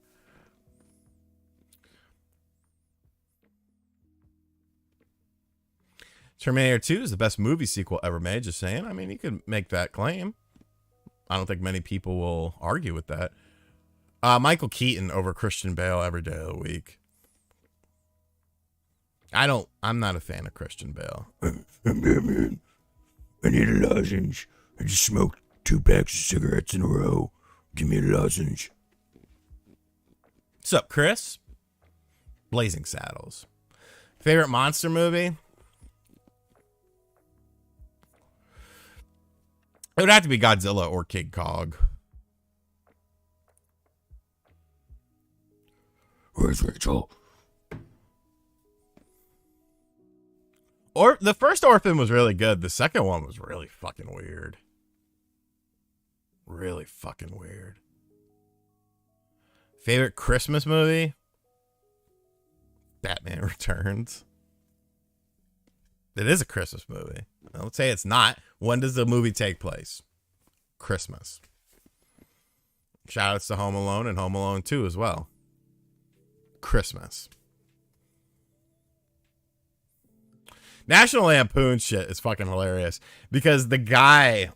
Terminator 2 is the best movie sequel ever made, just saying. I mean, you could make that claim. I don't think many people will argue with that. Michael Keaton over Christian Bale every day of the week. I'm not a fan of Christian Bale. I need a license. I just smoked 2 packs of cigarettes in a row. Give me a lozenge. What's up, Chris? Blazing Saddles. Favorite monster movie? It would have to be Godzilla or King Kong. Where's Rachel? Or the first Orphan was really good. The second one was really fucking weird. Really fucking weird. Favorite Christmas movie? Batman Returns. It is a Christmas movie. Let's say it's not. When does the movie take place? Christmas. Shout outs to Home Alone and Home Alone 2 as well. Christmas. National Lampoon shit is fucking hilarious because the guy,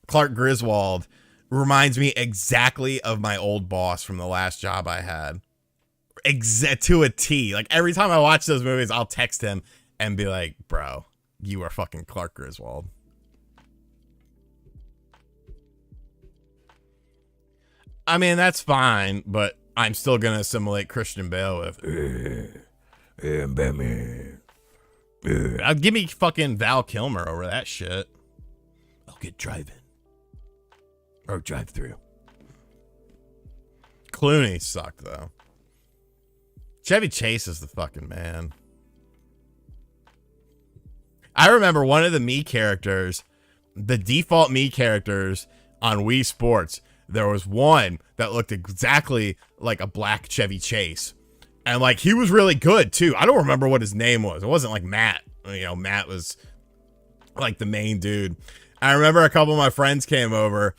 Clark Griswold, reminds me exactly of my old boss from the last job I had. To a T. Like every time I watch those movies, I'll text him and be like, bro, you are fucking Clark Griswold. I mean, that's fine, but I'm still going to assimilate Christian Bale with, I'm Batman. give me fucking Val Kilmer over that shit. I'll get drive-in. Or drive-through. Clooney sucked, though. Chevy Chase is the fucking man. I remember one of the Mii characters, the default Mii characters on Wii Sports, there was one that looked exactly like a black Chevy Chase. And like he was really good too. I don't remember what his name was. It wasn't like Matt. You know, Matt was like the main dude. I remember a couple of my friends came over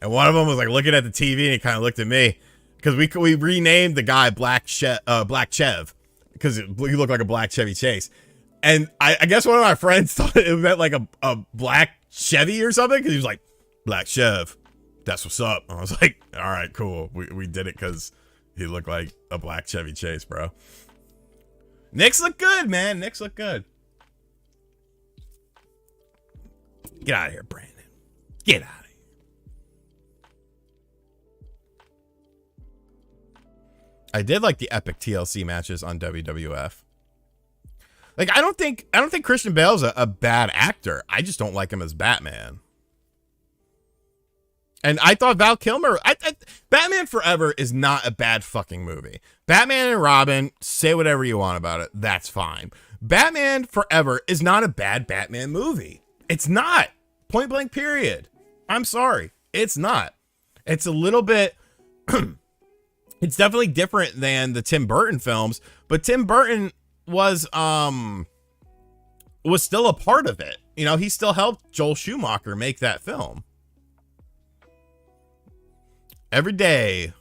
and one of them was like looking at the TV and he kind of looked at me because we renamed the guy Black Chev because he looked like a black Chevy Chase. And I guess one of my friends thought it meant like a black Chevy or something because he was like, Black Chev. That's what's up. I was like, all right, cool. We did it because he looked like a black Chevy Chase, bro. Knicks look good, man. Knicks look good. Get out of here, Brandon. Get out of here. I did like the epic TLC matches on WWF. Like, I don't think Christian Bale's a bad actor. I just don't like him as Batman. And I thought Val Kilmer, Batman Forever is not a bad fucking movie. Batman and Robin, say whatever you want about it. That's fine. Batman Forever is not a bad Batman movie. It's not. Point blank period. I'm sorry. It's not. It's a little bit, it's definitely different than the Tim Burton films, but Tim Burton was still a part of it. You know, he still helped Joel Schumacher make that film. Every day.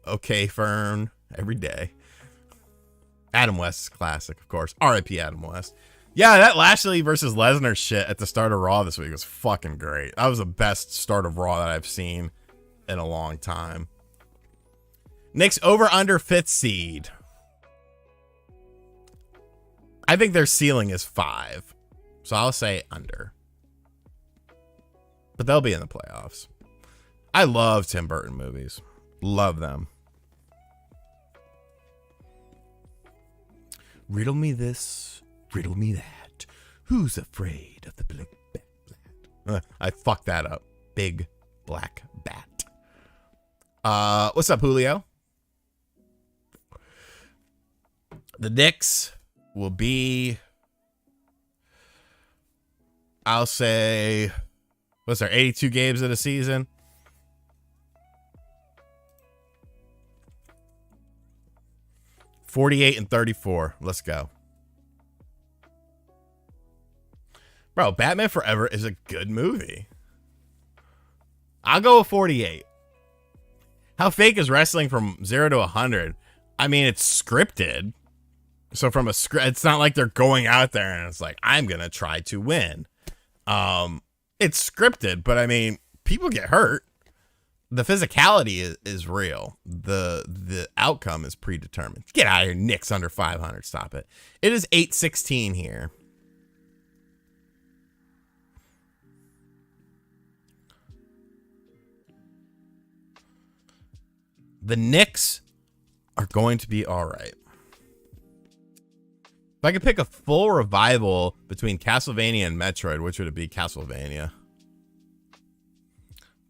Okay, Fern. Every day. Adam West's classic, of course. R.I.P. Adam West. Yeah, that Lashley versus Lesnar shit at the start of Raw this week was fucking great. That was the best start of Raw that I've seen in a long time. Knicks over under 5th seed. I think their ceiling is 5. So I'll say under. But they'll be in the playoffs. I love Tim Burton movies. Love them. Riddle me this, riddle me that. Who's afraid of the big bat? I fucked that up. Big black bat. What's up, Julio? The Knicks will be, I'll say, what's there, 82 games in a season? 48-34. Let's go. Bro, Batman Forever is a good movie. I'll go with 48. How fake is wrestling from 0 to 100? I mean, it's scripted. So from a script, it's not like they're going out there and it's like, I'm going to try to win. It's scripted, but I mean, people get hurt. The physicality is real. The outcome is predetermined. Get out of here. Knicks under 500. Stop it. It is 8-16 here. The Knicks are going to be all right. If I could pick a full revival between Castlevania and Metroid, which would it be? Castlevania.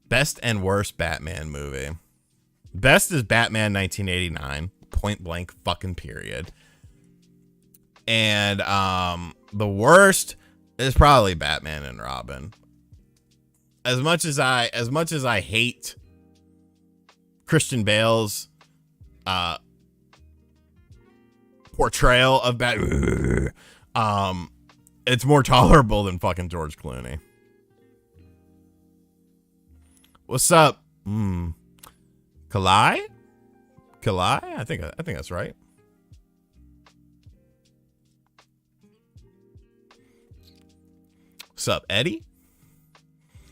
Best and worst Batman movie. Best is Batman 1989. Point blank fucking period. And the worst is probably Batman and Robin. As much as I hate Christian Bale's portrayal of Batman, it's more tolerable than fucking George Clooney. What's up? Kalai? I think that's right. What's up, Eddie?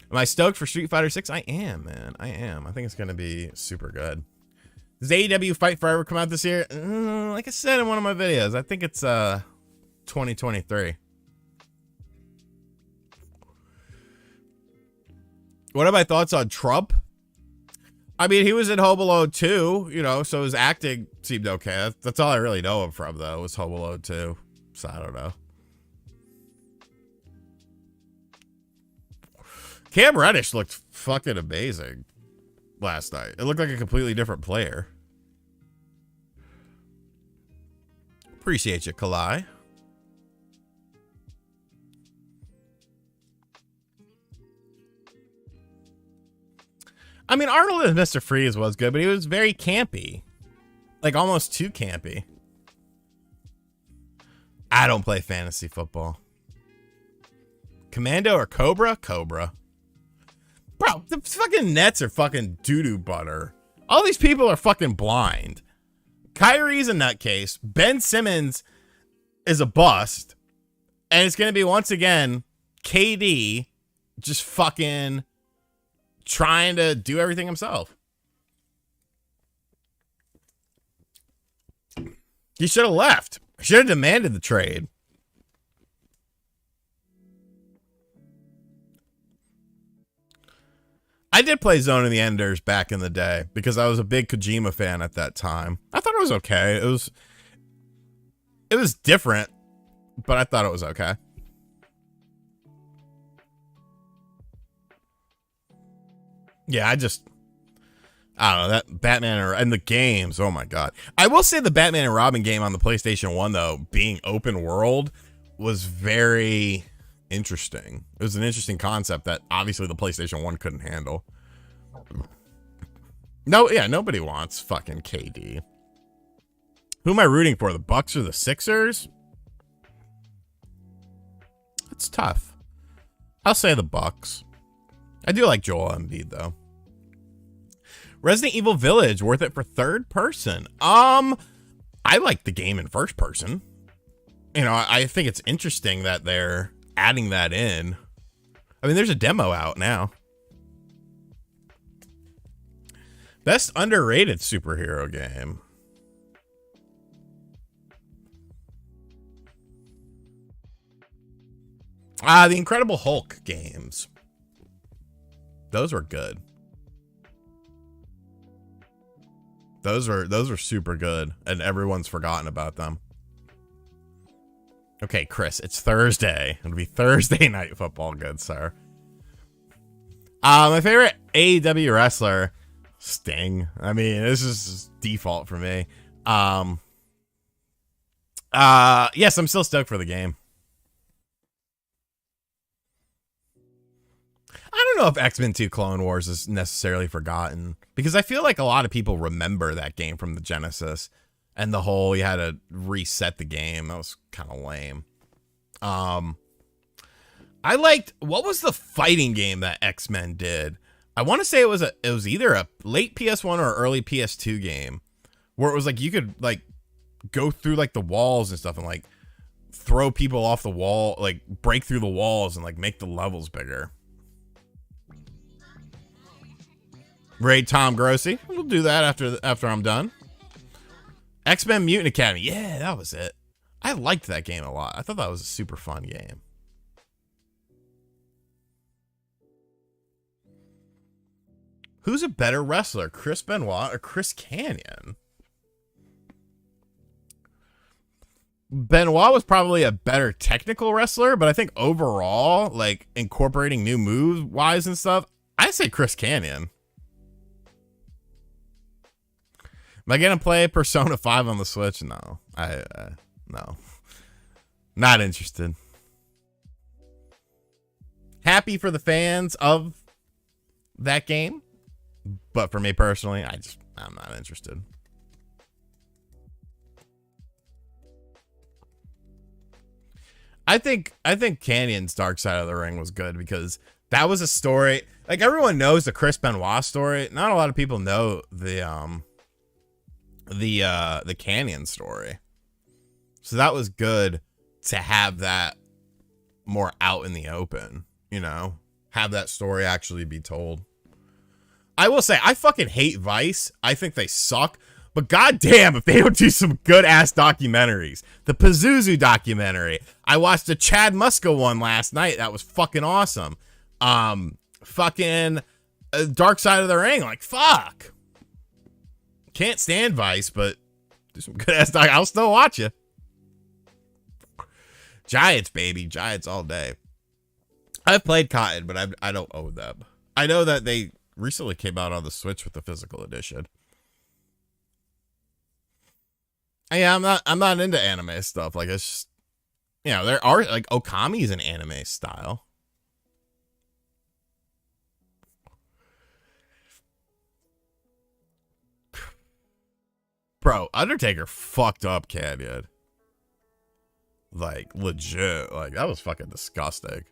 Am I stoked for Street Fighter 6? I am, man. I am. I think it's gonna be super good. Does AEW Fight Forever come out this year? Like I said in one of my videos, I think it's 2023. What are my thoughts on Trump? I mean, he was in Home Alone 2, you know, so his acting seemed okay. That's all I really know him from, though, was Home Alone 2. So I don't know. Cam Reddish looked fucking amazing last night. It looked like a completely different player. Appreciate you, Kalai. I mean, Arnold as Mr. Freeze was good, but he was very campy. Like, almost too campy. I don't play fantasy football. Commando or Cobra? Cobra. Bro, the fucking Nets are fucking doo-doo butter. All these people are fucking blind. Kyrie's a nutcase. Ben Simmons is a bust. And it's going to be, once again, KD just fucking trying to do everything himself. He should have left. Should have demanded the trade. I did play Zone of the Enders back in the day because I was a big Kojima fan at that time. I thought it was okay. It was different, but I thought it was okay. Yeah, I don't know, that Batman and the games, oh my god. I will say the Batman and Robin game on the PlayStation 1, though, being open world, was very interesting. It was an interesting concept that obviously the PlayStation 1 couldn't handle. No, yeah, nobody wants fucking KD. Who am I rooting for, the Bucks or the Sixers? It's tough. I'll say the Bucks. I do like Joel Embiid, though. Resident Evil Village, worth it for third person? I like the game in first person. You know, I think it's interesting that they're adding that in. I mean, there's a demo out now. Best underrated superhero game. The Incredible Hulk games. Those were good. Those were super good, and everyone's forgotten about them. Okay, Chris, it's Thursday. It'll be Thursday night football, good sir. My favorite AEW wrestler, Sting. I mean, this is default for me. Yes, I'm still stoked for the game. I don't know if X-Men 2 Clone Wars is necessarily forgotten, because I feel like a lot of people remember that game from the Genesis, and the whole you had to reset the game. That was kind of lame. I liked, what was the fighting game that X-Men did? I want to say it was either a late PS1 or early PS2 game, where it was like you could like go through like the walls and stuff and like throw people off the wall, like break through the walls and like make the levels bigger. Raid Tom Grossi. We'll do that after I'm done. X-Men Mutant Academy. Yeah, that was it. I liked that game a lot. I thought that was a super fun game. Who's a better wrestler, Chris Benoit or Chris Kanyon? Benoit was probably a better technical wrestler, but I think overall, like incorporating new moves wise and stuff, I say Chris Kanyon. Am I gonna play Persona 5 on the Switch? No, no, not interested. Happy for the fans of that game, but for me personally, I'm not interested. I think Canyon's Dark Side of the Ring was good because that was a story. Like everyone knows the Chris Benoit story. Not a lot of people know the Canyon story. So that was good to have that more out in the open, you know, have that story actually be told. I will say, I fucking hate Vice. I think they suck. But goddamn, if they don't do some good ass documentaries. The Pazuzu documentary. I watched the Chad Muska one last night. That was fucking awesome. Fucking Dark Side of the Ring. Like, fuck. Can't stand Vice, but do some good ass doc. I'll still watch you. Giants, baby. Giants all day. I've played Cotton, but I don't own them. I know that they recently came out on the Switch with the physical edition. Yeah, I'm not into anime stuff. Like it's just, you know, there are like Okami's an anime style. Bro, Undertaker fucked up Canyon. Like legit. Like that was fucking disgusting.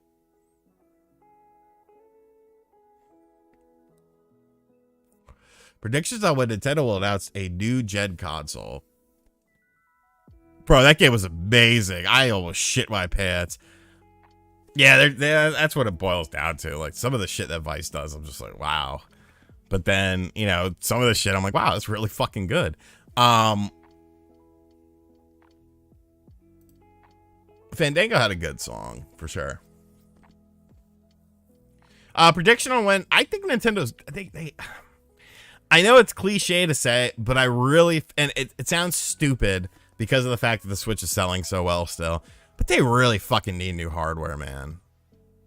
Predictions on when Nintendo will announce a new gen console. Bro, that game was amazing. I almost shit my pants. Yeah, that's what it boils down to. Like, some of the shit that Vice does, I'm just like, wow. But then, you know, some of the shit, I'm like, wow, that's really fucking good. Fandango had a good song, for sure. Prediction on when... I think Nintendo's... I know it's cliche to say, but I really... And it sounds stupid... because of the fact that the Switch is selling so well still. But they really fucking need new hardware, man.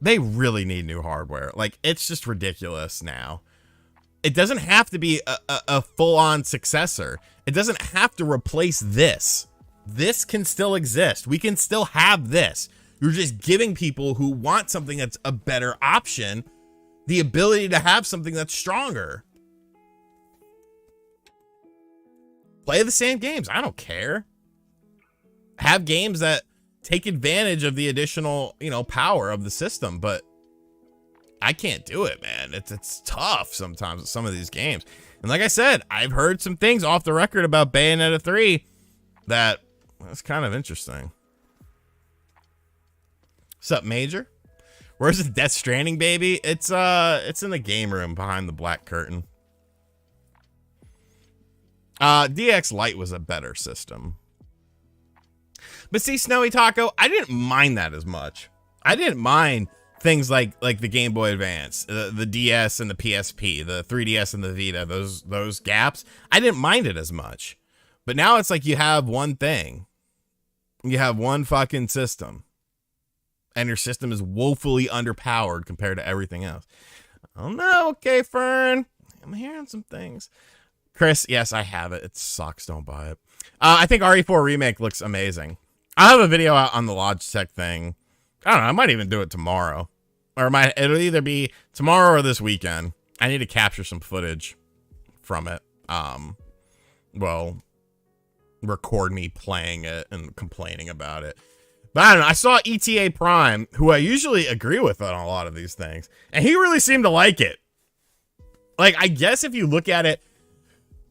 They really need new hardware. Like, it's just ridiculous now. It doesn't have to be a full-on successor. It doesn't have to replace this. This can still exist. We can still have this. You're just giving people who want something that's a better option the ability to have something that's stronger. Play the same games. I don't care. Have games that take advantage of the additional, you know, power of the system, but I can't do it, man. It's tough sometimes with some of these games. And like I said, I've heard some things off the record about Bayonetta 3 that's kind of interesting. What's up, Major? Where's the Death Stranding, baby? It's in the game room behind the black curtain. DX Lite was a better system. But see, Snowy Taco, I didn't mind that as much. I didn't mind things like the Game Boy Advance, the DS and the PSP, the 3DS and the Vita, those gaps. I didn't mind it as much. But now it's like you have one thing. You have one fucking system. And your system is woefully underpowered compared to everything else. Oh no, okay, Fern. I'm hearing some things. Chris, yes, I have it. It sucks. Don't buy it. I think RE4 Remake looks amazing. I have a video out on the Logitech thing. I don't know. I might even do it tomorrow. Or it'll either be tomorrow or this weekend. I need to capture some footage from it. Well, record me playing it and complaining about it. But I don't know. I saw ETA Prime, who I usually agree with on a lot of these things. And he really seemed to like it. Like, I guess if you look at it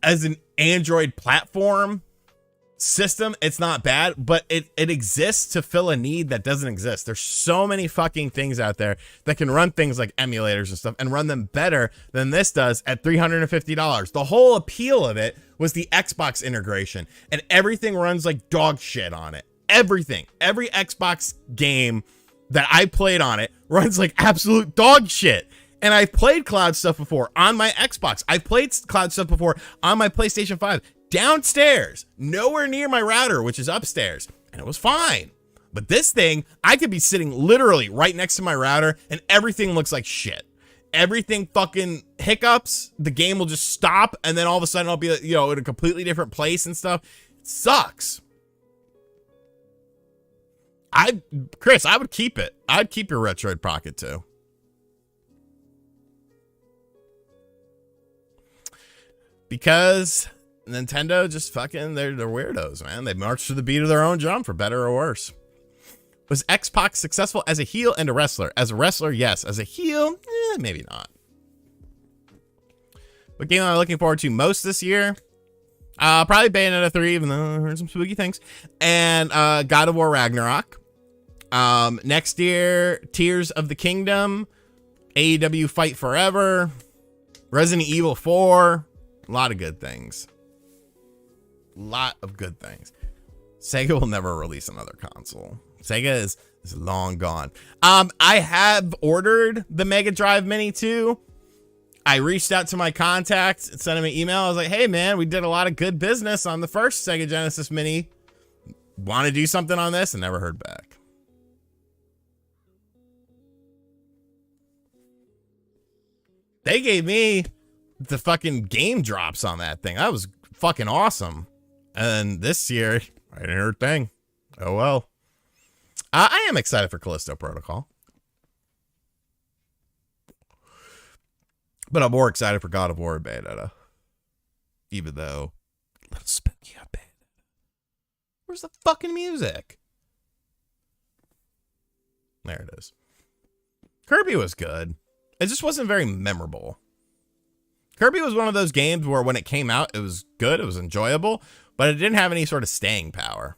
as an Android platform system, it's not bad, but it exists to fill a need that doesn't exist. There's so many fucking things out there that can run things like emulators and stuff and run them better than this does at $350. The whole appeal of it was the Xbox integration, and everything runs like dog shit on it. Everything. Every Xbox game that I played on it runs like absolute dog shit. And I've played cloud stuff before on my Xbox. I've played cloud stuff before on my PlayStation 5 downstairs, nowhere near my router, which is upstairs. And it was fine. But this thing, I could be sitting literally right next to my router and everything looks like shit. Everything fucking hiccups. The game will just stop. And then all of a sudden I'll be, you know, in a completely different place and stuff. It sucks. Chris, I would keep it. I'd keep your Retroid Pocket too. Because Nintendo just fucking, they're weirdos, man. They march to the beat of their own drum, for better or worse. Was X-Pac successful as a heel and a wrestler? As a wrestler, yes. As a heel, maybe not. What game am I looking forward to most this year? Probably Bayonetta 3, even though I heard some spooky things. And God of War Ragnarok. Next year, Tears of the Kingdom. AEW Fight Forever. Resident Evil 4. A lot of good things. Lot of good things. Sega will never release another console. Sega is long gone. I have ordered the Mega Drive Mini 2. I reached out to my contacts and sent him an email. I was like, hey man, we did a lot of good business on the first Sega Genesis Mini. Want to do something on this? And never heard back. They gave me the fucking game drops on that thing. That was fucking awesome. And this year, I didn't hear a thing. Oh well. I am excited for Callisto Protocol. But I'm more excited for God of War and Bayonetta. Even though, a little spooky on Bayonetta. Where's the fucking music? There it is. Kirby was good. It just wasn't very memorable. Kirby was one of those games where when it came out, it was good, it was enjoyable, but it didn't have any sort of staying power.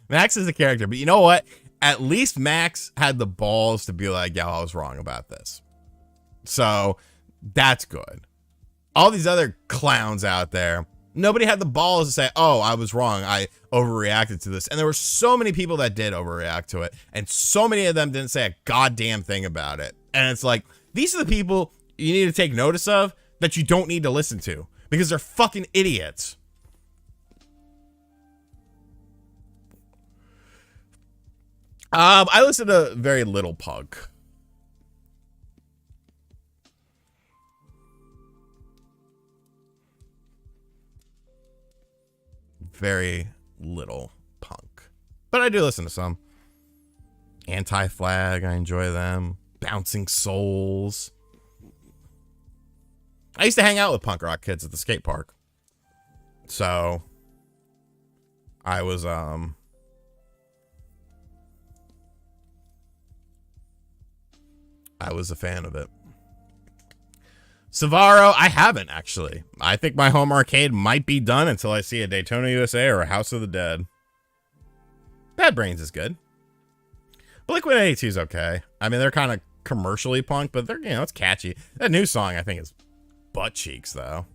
Max is a character, but you know what? At least Max had the balls to be like, yeah, I was wrong about this. So that's good. All these other clowns out there, nobody had the balls to say, oh, I was wrong. I overreacted to this. And there were so many people that did overreact to it. And so many of them didn't say a goddamn thing about it. And it's like, these are the people you need to take notice of that you don't need to listen to because they're fucking idiots. I listen to very little punk. Very little punk. But I do listen to some. Anti-Flag, I enjoy them. Bouncing Souls. I used to hang out with punk rock kids at the skate park. So I was a fan of it. Savaro, I haven't actually. I think my home arcade might be done until I see a Daytona USA or a House of the Dead. Bad Brains is good. Blink-182 is okay. I mean, they're kind of commercially punk, but they're, you know, it's catchy. That new song I think is butt cheeks though.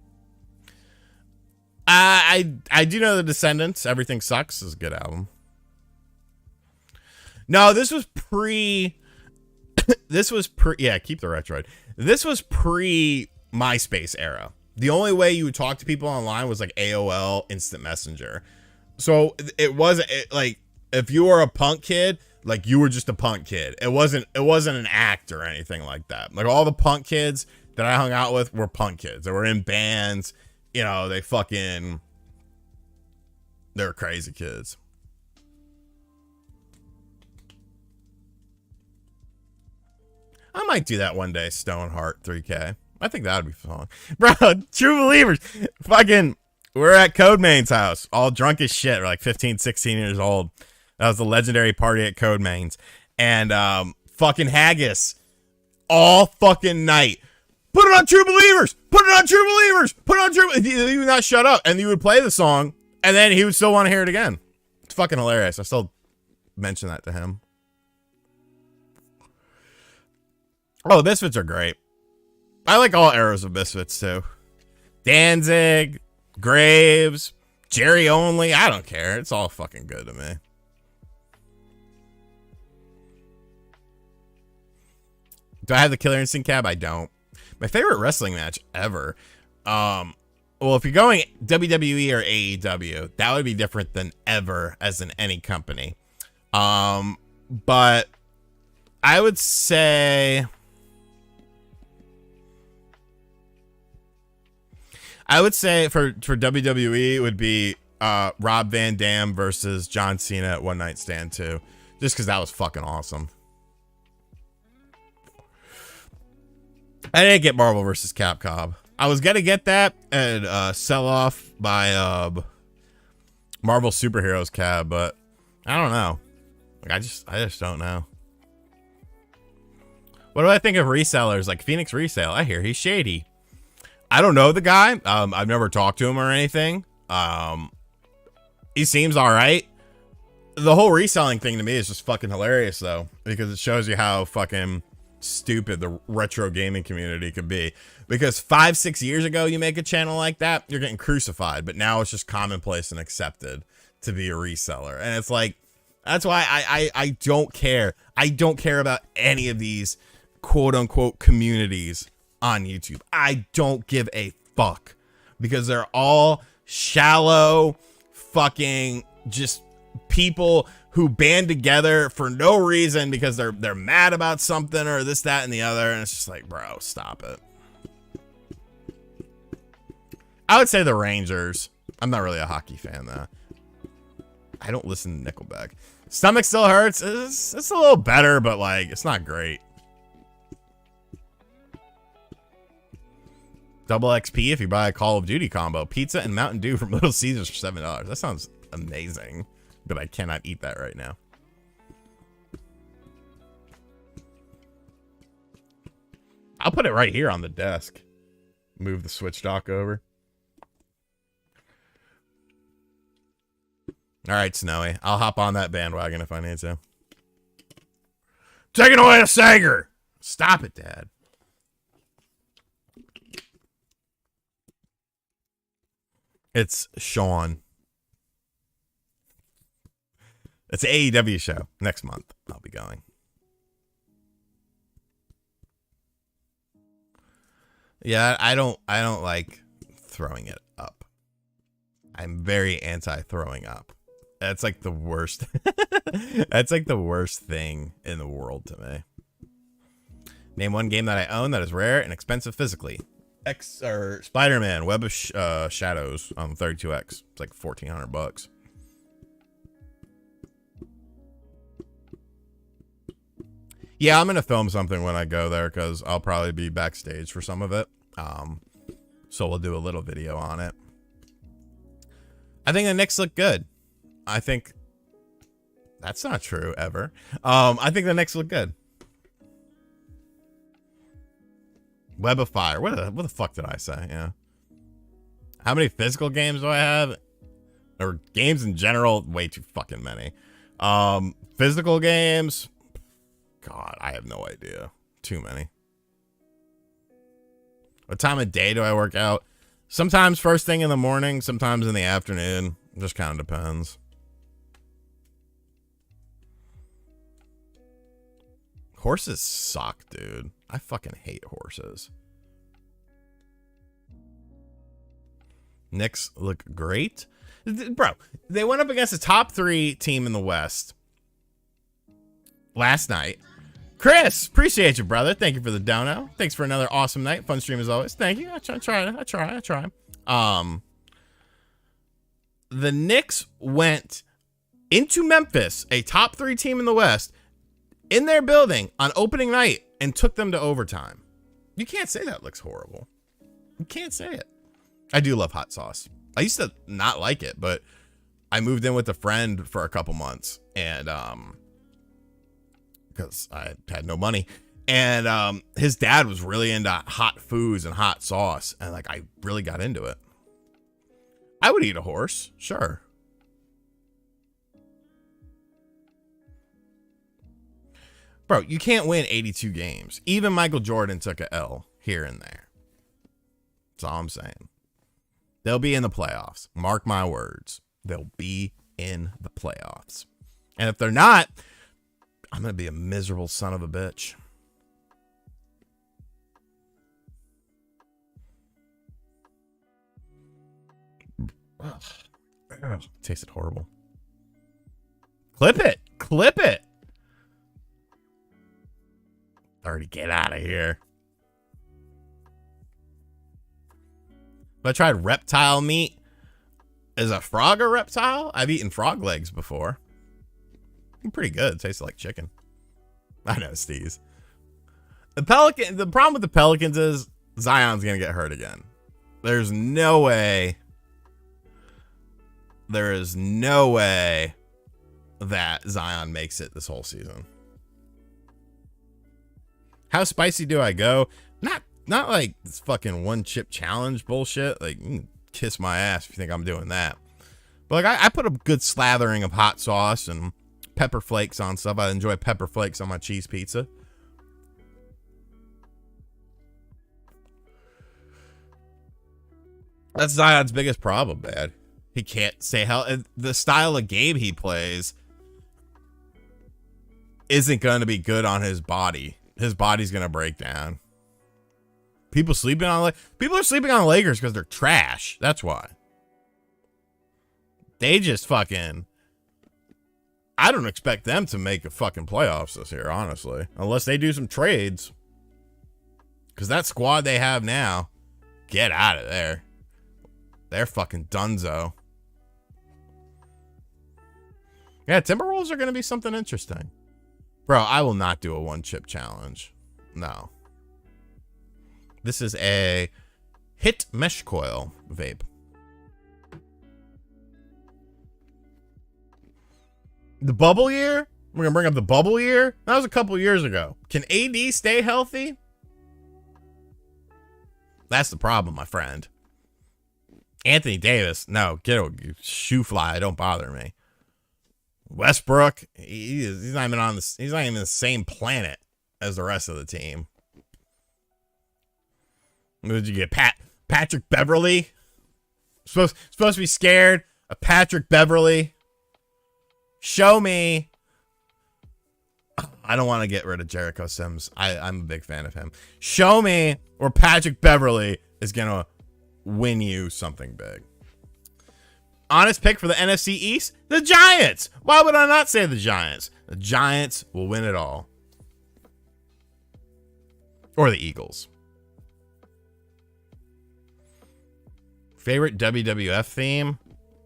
I do know the Descendants. Everything Sucks is a good album. No, this was pre. Yeah, keep the Retroid. This was pre MySpace era. The only way you would talk to people online was like AOL Instant Messenger. So it wasn't like if you were a punk kid, like you were just a punk kid. It wasn't an act or anything like that. Like all the punk kids that I hung out with were punk kids. They were in bands, you know, they're crazy kids. I might do that one day, Stoneheart 3K. I think that would be fun. Bro, True Believers. Fucking, we're at Codemain's house, all drunk as shit. We're like 15, 16 years old. That was the legendary party at Codemain's. And fucking Haggis, all fucking night. Put it on True Believers! Put it on True Believers! Put it on True Believers! He would not shut up. And he would play the song, and then he would still want to hear it again. It's fucking hilarious. I still mention that to him. Oh, Misfits are great. I like all eras of Misfits, too. Danzig, Graves, Jerry Only. I don't care. It's all fucking good to me. Do I have the Killer Instinct cab? I don't. My favorite wrestling match ever. Well, if you're going WWE or AEW, that would be different than ever as in any company. But I would say for WWE it would be Rob Van Dam versus John Cena at One Night Stand 2. Just because that was fucking awesome. I didn't get Marvel versus Capcom. I was gonna get that and sell off my Marvel Superheroes cab, but I don't know. Like I just don't know. What do I think of resellers like Phoenix Resale? I hear he's shady. I don't know the guy. I've never talked to him or anything. He seems all right. The whole reselling thing to me is just fucking hilarious though, because it shows you how fucking stupid the retro gaming community could be. Because 5-6 years ago you make a channel like that, you're getting crucified, but now it's just commonplace and accepted to be a reseller. And it's like, that's why I don't care. I don't care about any of these quote unquote communities on YouTube. I don't give a fuck because they're all shallow fucking just people who band together for no reason because they're mad about something or this, that, and the other. And it's just like, bro, stop it. I would say the Rangers. I'm not really a hockey fan though. I don't listen to Nickelback. Stomach Still Hurts. It's a little better, but like it's not great. Double XP if you buy a Call of Duty combo. Pizza and Mountain Dew from Little Caesars for $7. That sounds amazing, but I cannot eat that right now. I'll put it right here on the desk. Move the Switch dock over. All right, Snowy. I'll hop on that bandwagon if I need to. Taking away a Sager. Stop it, Dad. It's Sean. It's an AEW show next month. I'll be going. Yeah, I don't like throwing it up. I'm very anti throwing up. That's like the worst. That's like the worst thing in the world to me. Name one game that I own that is rare and expensive physically. Spider-Man Web of Shadows on 32X. It's like $1,400. Yeah, I'm gonna film something when I go there because I'll probably be backstage for some of it. So we'll do a little video on it. I think the Knicks look good. I think that's not true ever. I think the Knicks look good. Web of Fire. What the fuck did I say? Yeah. How many physical games do I have? Or games in general? Way too fucking many. Physical games. God, I have no idea. Too many. What time of day do I work out? Sometimes first thing in the morning, sometimes in the afternoon. It just kind of depends. Horses suck, dude. I fucking hate horses. Knicks look great. Bro, they went up against a top 3 team in the West last night. Chris, appreciate you, brother. Thank you for the dono. Thanks for another awesome night. Fun stream as always. Thank you. I try. The Knicks went into Memphis, a top 3 team in the West, in their building on opening night and took them to overtime. You can't say that looks horrible. You can't say it. I do love hot sauce. I used to not like it, but I moved in with a friend for a couple months and because I had no money, and his dad was really into hot foods and hot sauce, and like I really got into it. I would eat a horse, sure. Bro, you can't win 82 games. Even Michael Jordan took a L here and there. That's all I'm saying. They'll be in the playoffs. Mark my words. They'll be in the playoffs. And if they're not, I'm going to be a miserable son of a bitch. Ugh, tasted horrible. Clip it. Clip it. Already get out of here. Have I tried reptile meat? Is a frog a reptile? I've eaten frog legs before. Pretty good. Tastes like chicken. I know, Steez. The problem with the Pelicans is Zion's gonna get hurt again. There's no way. There is no way that Zion makes it this whole season. How spicy do I go? Not like this fucking one chip challenge bullshit. Like, you can kiss my ass if you think I'm doing that. But like, I put a good slathering of hot sauce and pepper flakes on stuff. I enjoy pepper flakes on my cheese pizza. That's Zion's biggest problem, man. He can't stay healthy. The style of game he plays isn't going to be good on his body. His body's going to break down. People are sleeping on the Lakers because they're trash. That's why. They just fucking... I don't expect them to make a fucking playoffs this year, honestly. Unless they do some trades. Because that squad they have now, get out of there. They're fucking dunzo. Yeah, Timberwolves are going to be something interesting. Bro, I will not do a one-chip challenge. No. This is a hit mesh coil vape. The bubble year? We're going to bring up the bubble year? That was a couple years ago. Can AD stay healthy? That's the problem, my friend. Anthony Davis, no, get a shoe fly. Don't bother me. Westbrook, he's not even the same planet as the rest of the team. What did you get? Patrick Beverly? Supposed to be scared of Patrick Beverly? Show me. I don't want to get rid of Jericho Sims. I'm a big fan of him. Show me where Patrick Beverly is going to win you something big. Honest pick for the NFC East? The Giants. Why would I not say the Giants? The Giants will win it all. Or the Eagles. Favorite WWF theme?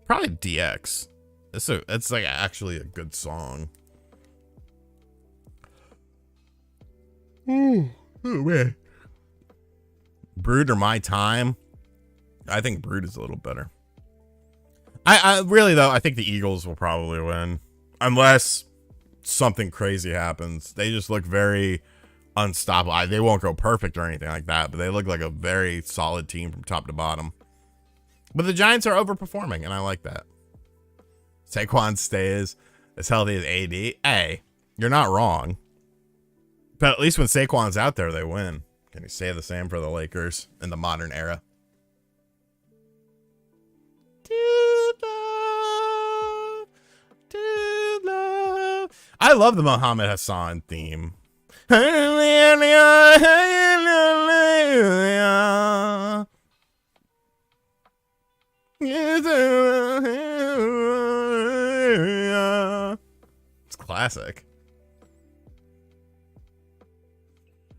Probably DX. It's like actually a good song. Oh man. Brood or My Time? I think Brood is a little better. I really though, I think the Eagles will probably win. Unless something crazy happens. They just look very unstoppable. They won't go perfect or anything like that, but they look like a very solid team from top to bottom. But the Giants are overperforming, and I like that. Saquon stays as healthy as AD. Hey, you're not wrong. But at least when Saquon's out there, they win. Can you say the same for the Lakers in the modern era? I love the Muhammad Hassan theme. It's classic.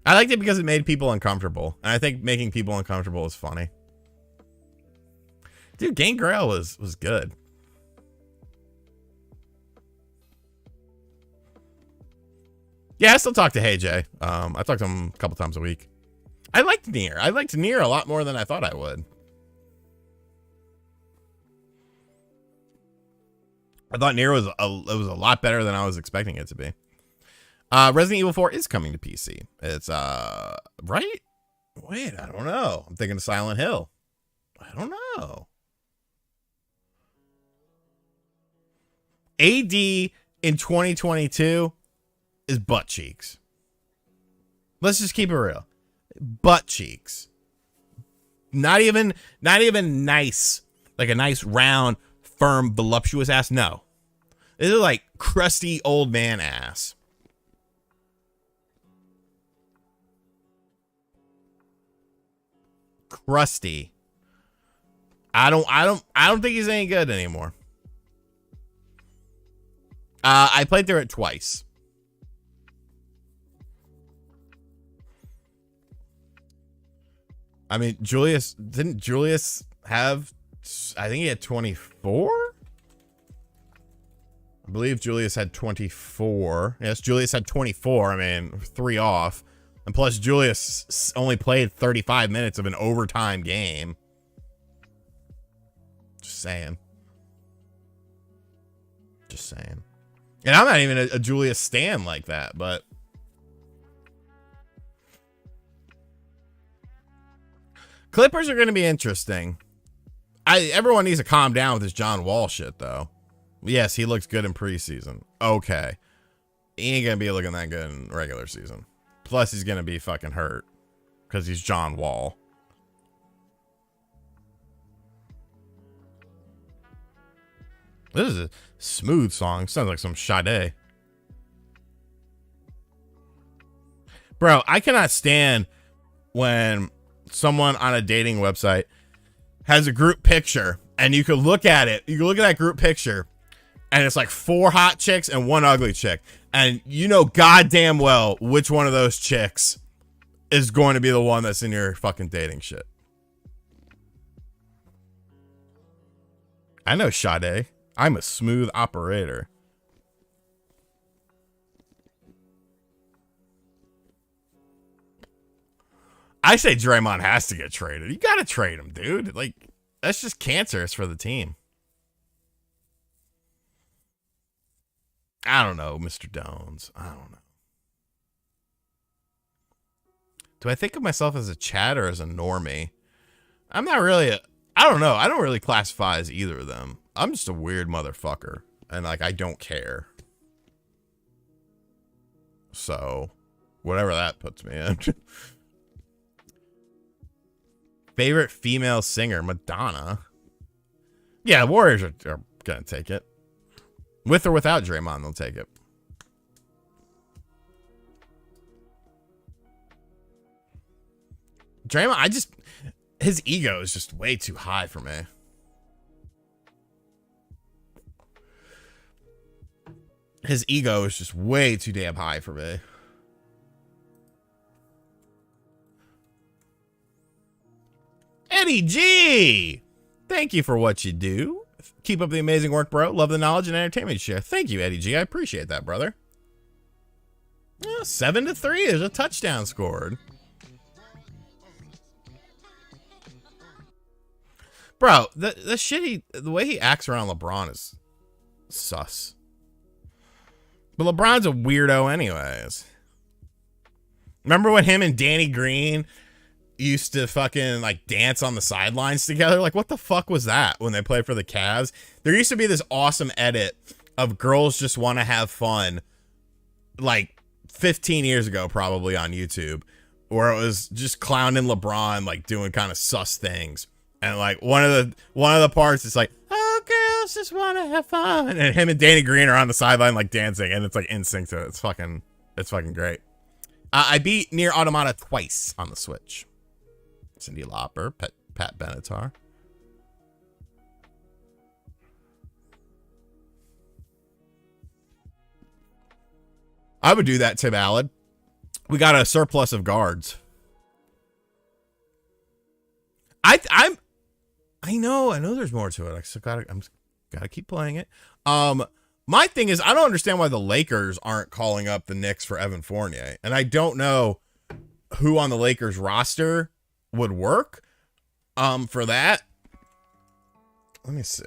I liked it because it made people uncomfortable. And I think making people uncomfortable is funny. Dude, Gangrel was good. Yeah, I still talk to Hey Jay. I talk to him a couple times a week. I liked Nier. I liked Nier a lot more than I thought I would. I thought Nier was a lot better than I was expecting it to be. Resident Evil 4 is coming to PC. It's right? Wait, I don't know. I'm thinking of Silent Hill. I don't know. AD in 2022 is butt cheeks. Let's just keep it real. Butt cheeks. Not even nice. Like a nice, round, firm, voluptuous ass. No. This is like crusty old man ass. Crusty. I don't think he's any good anymore. I played through it twice. I mean, didn't Julius have, I think he had 24? I believe Julius had 24. Yes, Julius had 24. I mean, 3 off. And plus, Julius only played 35 minutes of an overtime game. Just saying. Just saying. And I'm not even a Julius stan like that, but Clippers are going to be interesting. Everyone needs to calm down with this John Wall shit, though. Yes, he looks good in preseason. Okay. He ain't going to be looking that good in regular season. Plus, he's going to be fucking hurt because he's John Wall. This is a smooth song. Sounds like some Sade. Bro, I cannot stand when someone on a dating website has a group picture and you could look at it. You can look at that group picture and it's like 4 hot chicks and 1 ugly chick. And you know goddamn well which one of those chicks is going to be the one that's in your fucking dating shit. I know Sade. I'm a smooth operator. I say Draymond has to get traded. You got to trade him, dude. Like, that's just cancerous for the team. I don't know, Mr. Dones. I don't know. Do I think of myself as a Chad or as a normie? I'm not really I don't know. I don't really classify as either of them. I'm just a weird motherfucker. And, like, I don't care. So, whatever that puts me in. Favorite female singer, Madonna. Yeah, Warriors are going to take it. With or without Draymond, they'll take it. Draymond, his ego is just way too high for me. His ego is just way too damn high for me. Eddie G! Thank you for what you do. Keep up the amazing work, bro. Love the knowledge and entertainment you share. Thank you, Eddie G. I appreciate that, brother. 7-3. There's a touchdown scored. Bro, the way he acts around LeBron is sus. But LeBron's a weirdo anyways. Remember when him and Danny Green used to fucking like dance on the sidelines together? Like, what the fuck was that when they played for the Cavs? There used to be this awesome edit of Girls Just Want to Have Fun, like 15 years ago, probably on YouTube, where it was just clowning LeBron, like doing kind of sus things. And like one of the parts is like, oh, girls just want to have fun, and him and Danny Green are on the sideline like dancing, and it's like in sync to it. It's fucking great. I beat Nier Automata twice on the Switch. Cyndi Lauper, Pat Benatar. I would do that, Tim Allen. We got a surplus of guards. I know there's more to it. I still gotta keep playing it. My thing is, I don't understand why the Lakers aren't calling up the Knicks for Evan Fournier. And I don't know who on the Lakers roster would work for that. Let me see.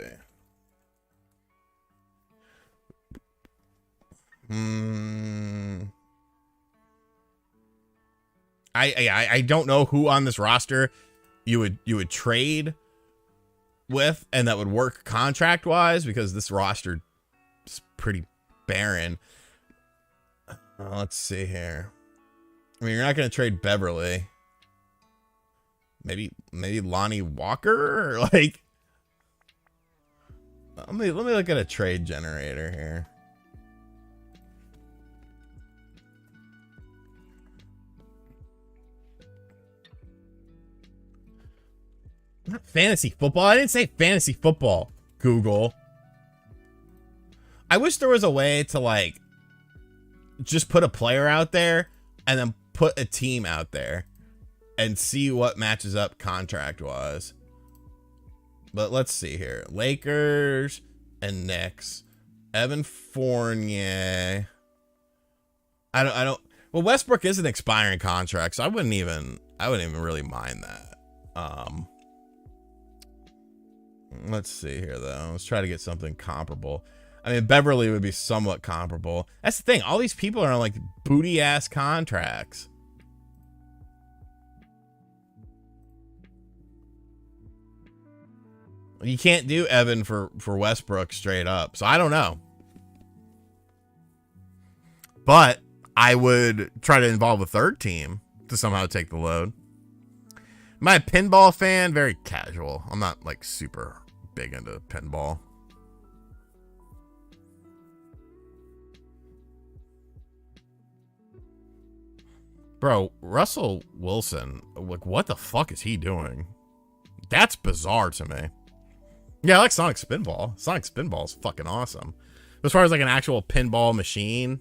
I don't know who on this roster you would trade with and that would work contract wise, because this roster is pretty barren. Let's see here. I mean, you're not going to trade Beverly. Maybe Lonnie Walker, or like, let me look at a trade generator here. Not fantasy football. I didn't say fantasy football, Google. I wish there was a way to, like, just put a player out there and then put a team out there and see what matches up contract-wise. But let's see here. Lakers and Knicks. Evan Fournier. I don't. Well, Westbrook is an expiring contract, so I wouldn't even really mind that. Let's see here though. Let's try to get something comparable. I mean, Beverly would be somewhat comparable. That's the thing. All these people are on like booty ass contracts. You can't do Evan for Westbrook straight up. So I don't know. But I would try to involve a third team to somehow take the load. Am I a pinball fan? Very casual. I'm not like super big into pinball. Bro, Russell Wilson, like, what the fuck is he doing? That's bizarre to me. Yeah, I like Sonic Spinball. Sonic Spinball is fucking awesome. As far as like an actual pinball machine,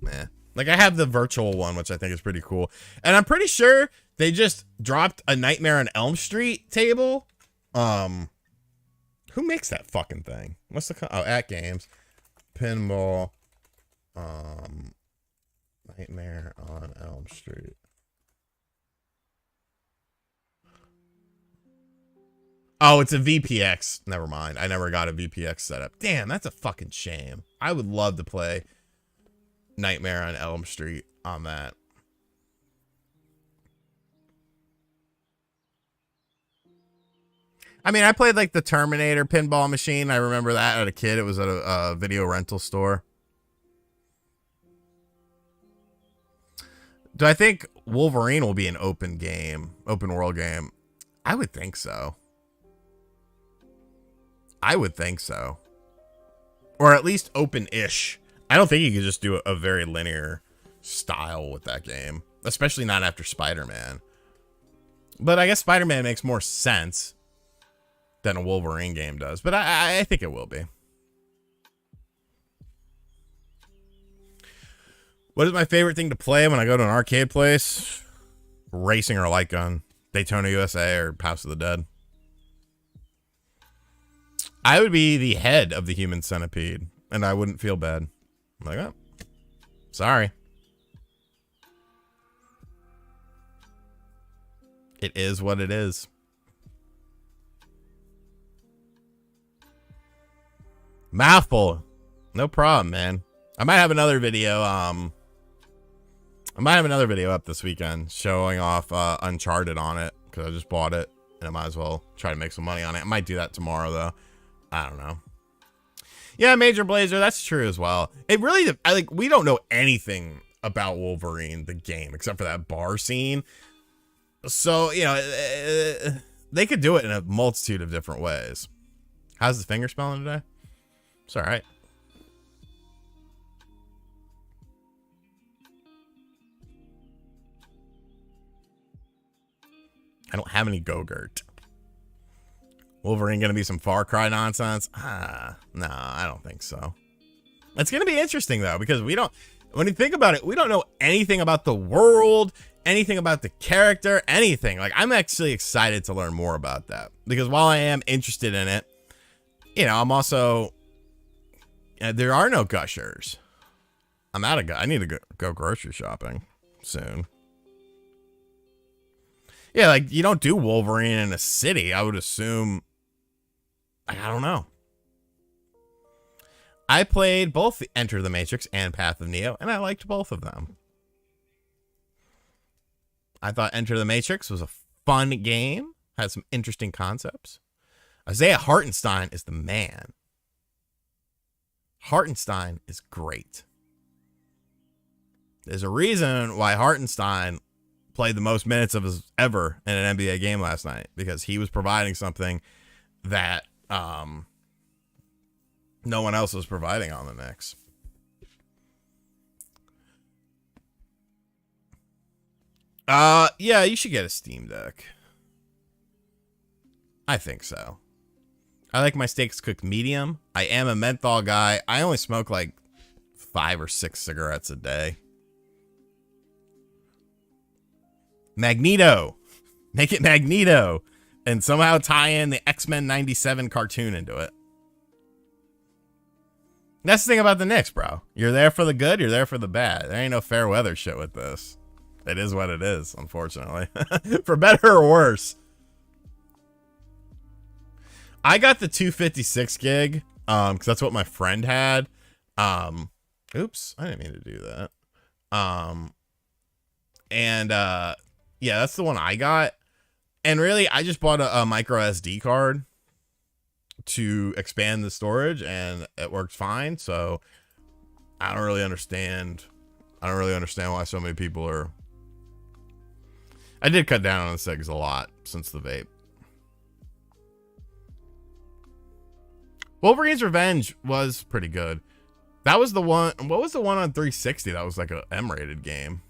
meh. Like, I have the virtual one, which I think is pretty cool. And I'm pretty sure they just dropped a Nightmare on Elm Street table. Who makes that fucking thing? What's the At Games. Pinball. Nightmare on Elm Street. Oh, it's a VPX. Never mind. I never got a VPX setup. Damn, that's a fucking shame. I would love to play Nightmare on Elm Street on that. I mean, I played like the Terminator pinball machine. I remember that as a kid. It was at a video rental store. Do I think Wolverine will be an open world game? I would think so. I would think so. Or at least open-ish. I don't think you could just do a very linear style with that game. Especially not after Spider-Man. But I guess Spider-Man makes more sense than a Wolverine game does. But I think it will be. What is my favorite thing to play when I go to an arcade place? Racing or light gun. Daytona USA or House of the Dead. I would be the head of the Human Centipede, and I wouldn't feel bad. I'm like, oh, sorry. It is what it is. Mouthful. No problem, man. I might have another video. I might have another video up this weekend showing off Uncharted on it because I just bought it and I might as well try to make some money on it. I might do that tomorrow though. I don't know. Yeah, Major Blazer, that's true as well. It really, we don't know anything about Wolverine, the game, except for that bar scene. So, you know, they could do it in a multitude of different ways. How's the finger smelling today? It's all right. I don't have any Go-Gurt. Wolverine gonna be some Far Cry nonsense? No, I don't think so. It's gonna be interesting though, because when you think about it, we don't know anything about the world, anything about the character, anything. Like, I'm actually excited to learn more about that, because while I am interested in it, you know, I'm also, there are no gushers. I'm out of I need to go grocery shopping soon. Yeah, like, you don't do Wolverine in a city, I would assume. I don't know. I played both Enter the Matrix and Path of Neo, and I liked both of them. I thought Enter the Matrix was a fun game, had some interesting concepts. Isaiah Hartenstein is the man. Hartenstein is great. There's a reason why Hartenstein played the most minutes of his ever in an NBA game last night, because he was providing something that no one else was providing on the Knicks. Yeah, you should get a Steam Deck. I think so. I like my steaks cooked medium. I am a menthol guy. I only smoke like 5 or 6 cigarettes a day. Magneto. Make it Magneto. And somehow tie in the X-Men 97 cartoon into it. That's the thing about the Knicks, bro. You're there for the good, you're there for the bad. There ain't no fair weather shit with this. It is what it is, unfortunately. For better or worse. I got the 256 gig, because that's what my friend had. Oops, I didn't mean to do that. Yeah, that's the one I got. And really, I just bought a micro SD card to expand the storage, and it works fine. So I don't really understand. Why so many people are. I did cut down on the cigs a lot since the vape. Wolverine's Revenge was pretty good. That was the one. What was the one on 360 that was like a M-rated game?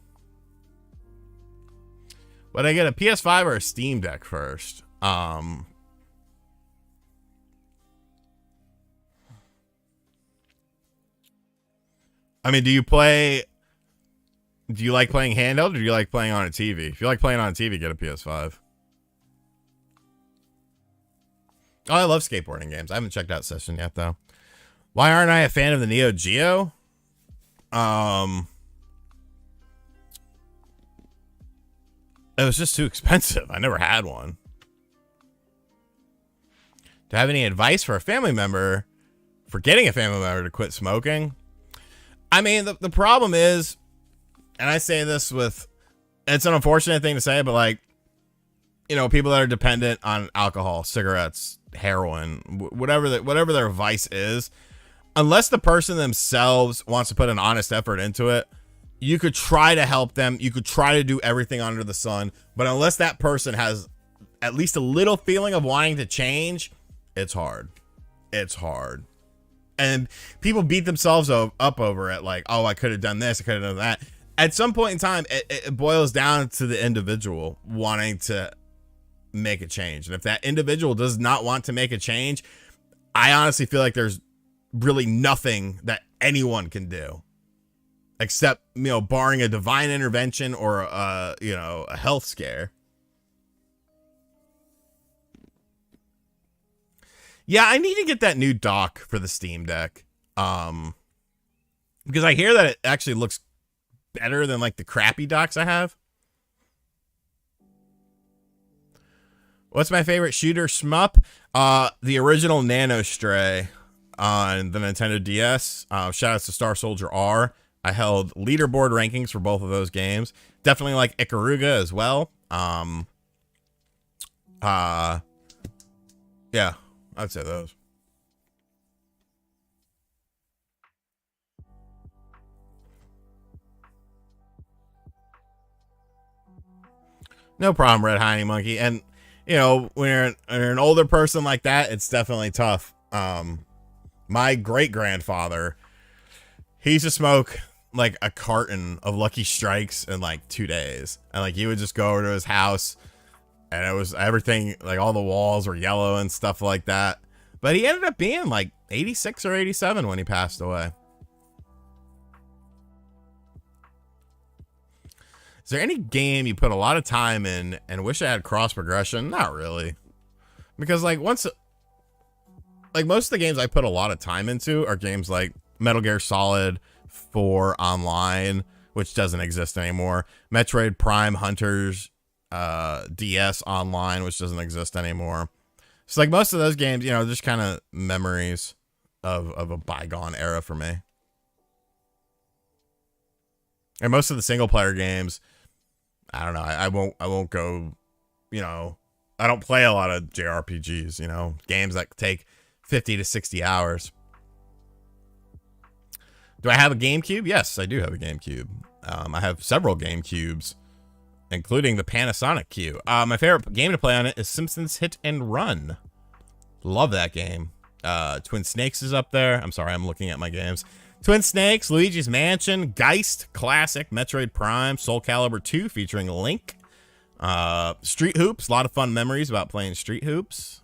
Would I get a PS5 or a Steam Deck first? I mean, do you like playing handheld, or do you like playing on a TV? If you like playing on a TV, get a PS5. Oh, I love skateboarding games. I haven't checked out Session yet, though. Why aren't I a fan of the Neo Geo? It was just too expensive. I never had one. Do I have any advice for a family member for getting a family member to quit smoking? I mean, the problem is, and I say this with, it's an unfortunate thing to say, but like, you know, people that are dependent on alcohol, cigarettes, heroin, whatever their vice is, unless the person themselves wants to put an honest effort into it, you could try to help them. You could try to do everything under the sun, but unless that person has at least a little feeling of wanting to change, it's hard. It's hard. And people beat themselves up over it. Like, oh, I could have done this. I could have done that. At some point in time, it boils down to the individual wanting to make a change. And if that individual does not want to make a change, I honestly feel like there's really nothing that anyone can do. Except, you know, barring a divine intervention or, you know, a health scare. Yeah, I need to get that new dock for the Steam Deck. Because I hear that it actually looks better than, like, the crappy docks I have. What's my favorite shooter shmup? The original Nano Stray on the Nintendo DS. Shout out to Star Soldier R. I held leaderboard rankings for both of those games. Definitely like Ikaruga as well. Yeah, I'd say those. No problem, Red Hiney Monkey. And, you know, when you're an older person like that, it's definitely tough. My great-grandfather, he used to smoke like a carton of Lucky Strikes in like 2 days. And like, you would just go over to his house and it was everything, like all the walls were yellow and stuff like that. But he ended up being like 86 or 87 when he passed away. Is there any game you put a lot of time in and wish it had cross progression? Not really. Because like most of the games I put a lot of time into are games like Metal Gear Solid 4 Online, which doesn't exist anymore. Metroid Prime Hunters DS Online, which doesn't exist anymore. So like most of those games, you know, just kind of memories of a bygone era for me. And most of the single player games, I don't know, I won't go, you know, I don't play a lot of JRPGs, you know, games that take 50 to 60 hours. Do I have a GameCube? Yes, I do have a GameCube. I have several GameCubes, including the Panasonic Cube. My favorite game to play on it is Simpsons Hit and Run. Love that game. Twin Snakes is up there. I'm sorry, I'm looking at my games. Twin Snakes, Luigi's Mansion, Geist, Classic, Metroid Prime, Soul Calibur 2 featuring Link. Street Hoops, a lot of fun memories about playing Street Hoops.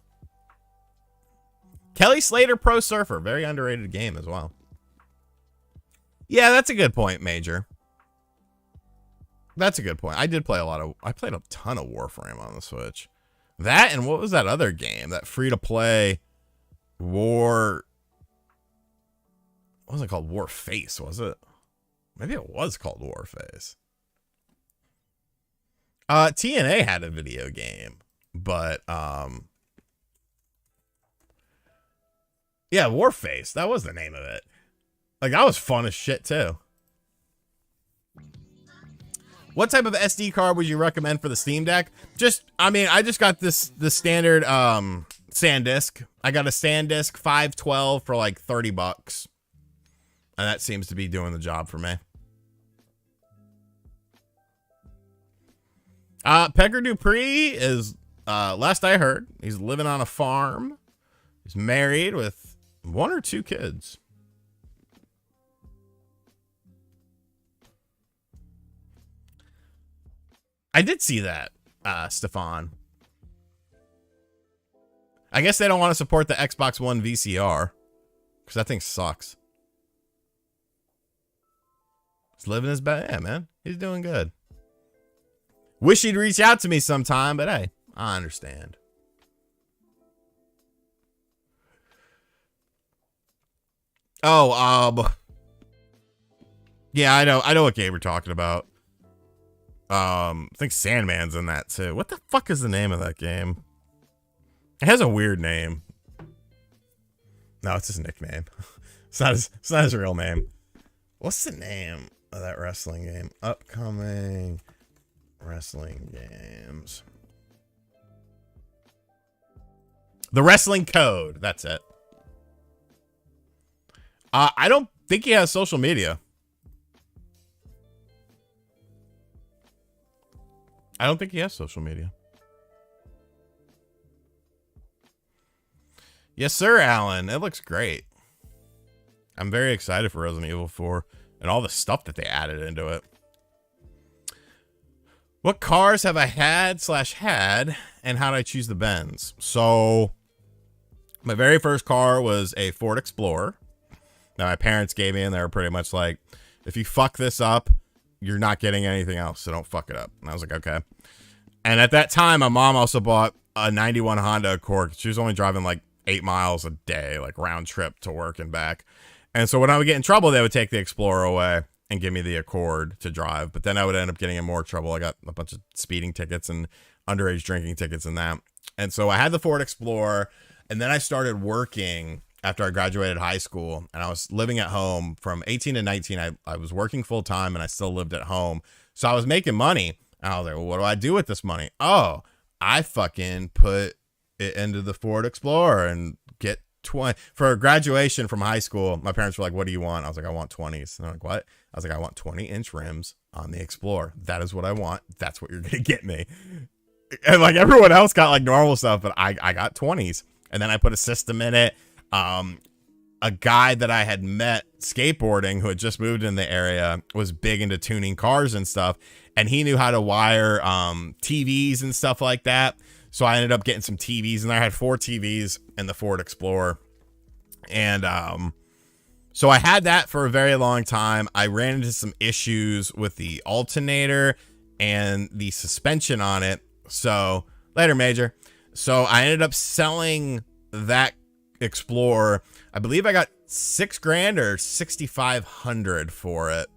Kelly Slater Pro Surfer, very underrated game as well. Yeah, that's a good point, Major. That's a good point. I played a ton of Warframe on the Switch. That and what was that other game? That free-to-play War... What was it called? Warface, was it? Maybe it was called Warface. TNA had a video game, but yeah, Warface, that was the name of it. Like, that was fun as shit too. What type of SD card would you recommend for the Steam Deck? I just got the standard SanDisk. I got a SanDisk 512 for like $30, and that seems to be doing the job for me. Pecker Dupree is, last I heard, he's living on a farm. He's married with 1 or 2 kids. I did see that, Stefan. I guess they don't want to support the Xbox One VCR, because that thing sucks. He's living his best. Yeah, man. He's doing good. Wish he'd reach out to me sometime, but hey, I understand. Oh, yeah, I know what game we're talking about. I think Sandman's in that too. What the fuck is the name of that game? It has a weird name. No, it's his nickname. It's not his real name. What's the name of that wrestling game? Upcoming wrestling games. The Wrestling Code. That's it. I don't think he has social media. I don't think he has social media. Yes, sir, Alan. It looks great. I'm very excited for Resident Evil 4 and all the stuff that they added into it. What cars have I had, and how did I choose the Benz? So, my very first car was a Ford Explorer that my parents gave me, and they were pretty much like, if you fuck this up, you're not getting anything else, so don't fuck it up. And I was like, okay. And at that time, my mom also bought a 91 Honda Accord. She was only driving like 8 miles a day, like round trip to work and back. And so when I would get in trouble, they would take the Explorer away and give me the Accord to drive. But then I would end up getting in more trouble. I got a bunch of speeding tickets and underage drinking tickets and that. And so I had the Ford Explorer, and then I started working after I graduated high school, and I was living at home from 18 to 19. I was working full time, and I still lived at home. So I was making money, and I was like, well, what do I do with this money? Oh, I fucking put it into the Ford Explorer and get 20 for graduation from high school. My parents were like, what do you want? I was like, I want 20s. And they're like, what? I was like, I want 20-inch rims on the Explorer. That is what I want. That's what you're going to get me. And like everyone else got like normal stuff, but I got 20s. And then I put a system in it. A guy that I had met skateboarding who had just moved in the area was big into tuning cars and stuff, and he knew how to wire TVs and stuff like that. So I ended up getting some TVs, and I had 4 TVs in the Ford Explorer. And so I had that for a very long time. I ran into some issues with the alternator and the suspension on it. So later, Major. So I ended up selling that Explorer. I believe I got $6,000 or $6,500 for it.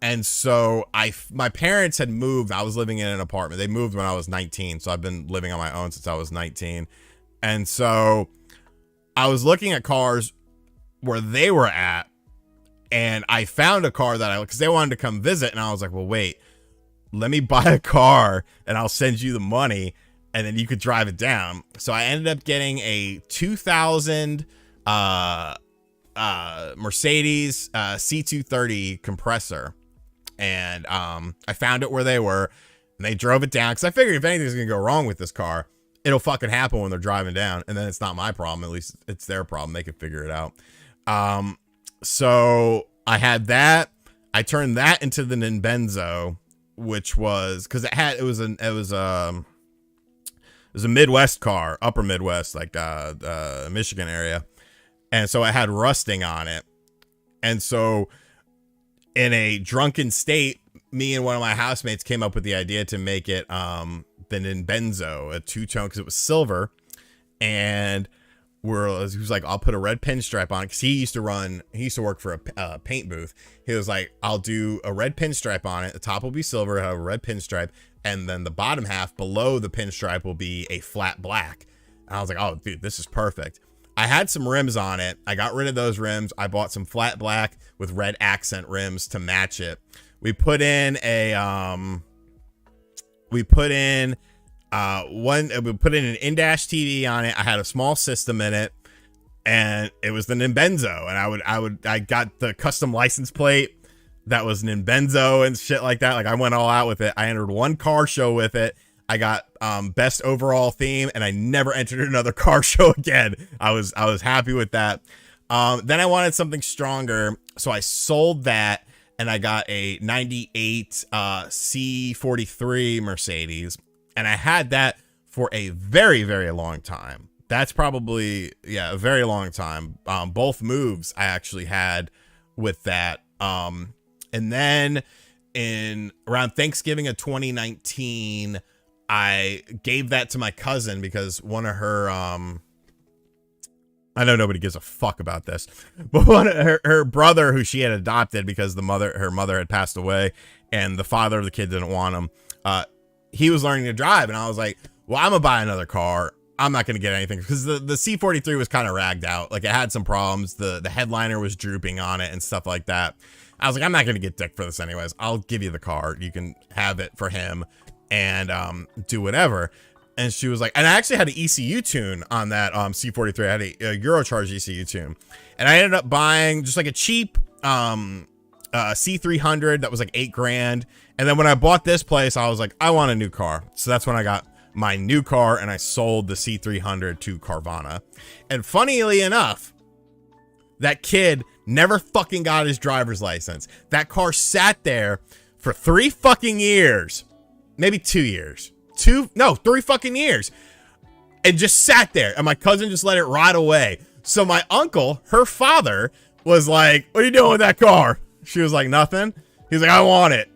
And so my parents had moved. I was living in an apartment. They moved when I was 19. So I've been living on my own since I was 19. And so I was looking at cars where they were at, and I found a car that because they wanted to come visit. And I was like, well, wait, let me buy a car and I'll send you the money, and then you could drive it down. So I ended up getting a 2000 Mercedes C230 compressor. And I found it where they were, and they drove it down, because I figured if anything's going to go wrong with this car, it'll fucking happen when they're driving down, and then it's not my problem. At least it's their problem. They could figure it out. So I had that. I turned that into the Ninbenzo, which was, because it was was a Midwest car, upper Midwest, like Michigan area. And so it had rusting on it. And so in a drunken state, me and one of my housemates came up with the idea to make it the Ninbenzo, a two-tone, because it was silver. And he was like, I'll put a red pinstripe on it, because he used to work for a paint booth. He was like, I'll do a red pinstripe on it. The top will be silver, have a red pinstripe, and then the bottom half below the pinstripe will be a flat black. And I was like, oh, dude, this is perfect. I had some rims on it. I got rid of those rims. I bought some flat black with red accent rims to match it. We put in an in-dash TV on it. I had a small system in it, and it was the Ninbenzo. And I got the custom license plate that was Ninbenzo and shit like that. Like, I went all out with it. I entered one car show with it. I got best overall theme, and I never entered another car show again. I was happy with that. Then I wanted something stronger, so I sold that, and I got a 98 C43 Mercedes, and I had that for a very, very long time. That's probably, yeah, a very long time. Both moves I actually had with that. And then in around Thanksgiving of 2019, I gave that to my cousin because one of her, I know nobody gives a fuck about this, but one of her brother, who she had adopted because her mother had passed away and the father of the kid didn't want him, he was learning to drive, and I was like, well, I'm gonna buy another car. I'm not gonna get anything, because the C43 was kind of ragged out. Like, it had some problems. The headliner was drooping on it and stuff like that. I was like, I'm not gonna get dick for this anyways. I'll give you the car. You can have it for him and do whatever. And she was like, and I actually had an ECU tune on that C43. I had a Eurocharge ECU tune, and I ended up buying just like a cheap C300 that was like $8,000. And then when I bought this place, I was like, I want a new car. So that's when I got my new car, and I sold the C300 to Carvana. And funnily enough, that kid never fucking got his driver's license. That car sat there for 3 fucking years. Maybe 2 years. 3 fucking years. And just sat there. And my cousin just let it rot away. So my uncle, her father, was like, what are you doing with that car? She was like, nothing. He's like, I want it.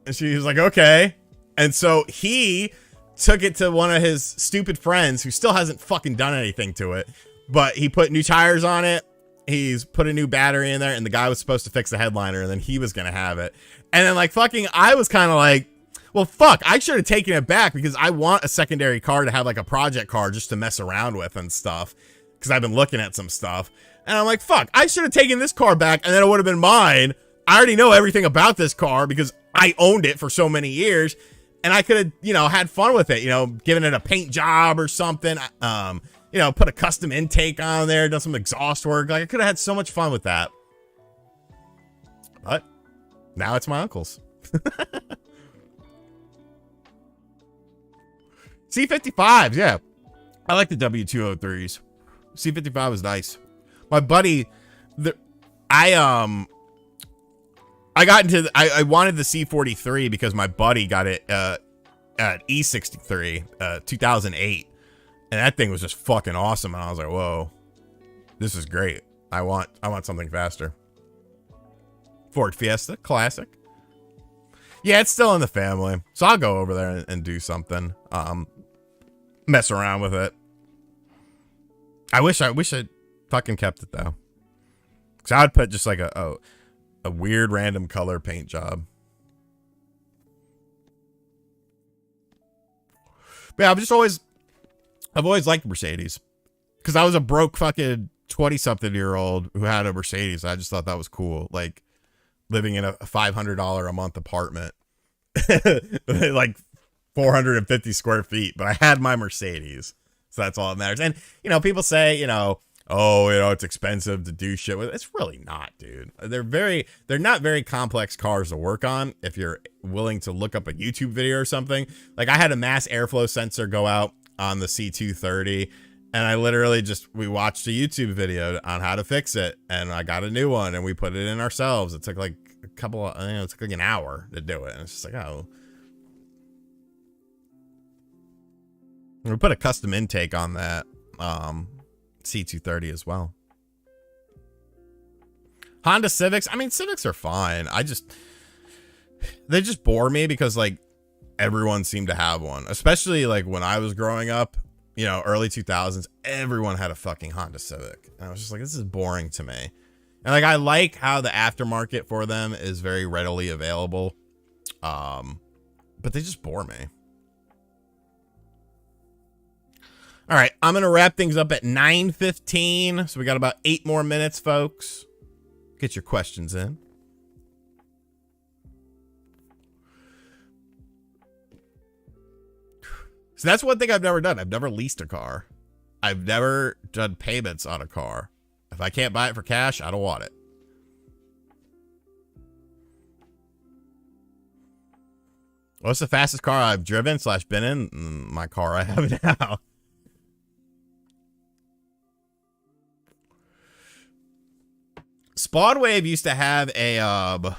And she was like, okay. And so he took it to one of his stupid friends who still hasn't fucking done anything to it. But he put new tires on it. He's put a new battery in there. And the guy was supposed to fix the headliner. And then he was going to have it. And then like fucking, I was kind of like, well, fuck, I should have taken it back, because I want a secondary car to have like a project car just to mess around with and stuff, because I've been looking at some stuff. And I'm like, fuck, I should have taken this car back, and then it would have been mine. I already know everything about this car because I owned it for so many years, and I could have, had fun with it, given it a paint job or something, put a custom intake on there, done some exhaust work. Like, I could have had so much fun with that. But now it's my uncle's. C55s, yeah. I like the W203s. C55 was nice. My buddy, I wanted the C43 because my buddy got it at E63, 2008. And that thing was just fucking awesome. And I was like, whoa, this is great. I want something faster. Ford Fiesta, classic. Yeah, it's still in the family. So I'll go over there and do something. Mess around with it. I wish I fucking kept it though. Cause I would put just like a weird random color paint job. But yeah, I've always liked Mercedes. Cause I was a broke fucking 20-something-year-old who had a Mercedes. I just thought that was cool. Like living in a $500 a month apartment. Like 450 square feet, but I had my Mercedes, so that's all that matters. And people say, it's expensive to do shit with. It's really not, dude. They're not very complex cars to work on if you're willing to look up a YouTube video or something. Like, I had a mass airflow sensor go out on the C230, and I literally we watched a YouTube video on how to fix it, and I got a new one, and we put it in ourselves. It took like it took like an hour to do it, and it's just like, oh. We put a custom intake on that C230 as well. Honda Civics. I mean, Civics are fine. They just bore me because like everyone seemed to have one, especially like when I was growing up, you know, early 2000s, everyone had a fucking Honda Civic. And I was just like, this is boring to me. And like, I like how the aftermarket for them is very readily available. But they just bore me. All right, I'm going to wrap things up at 9:15. So we got about 8 more minutes, folks. Get your questions in. So that's one thing I've never done. I've never leased a car. I've never done payments on a car. If I can't buy it for cash, I don't want it. What's the fastest car I've driven / been in? My car I have now. Spawnwave used to have a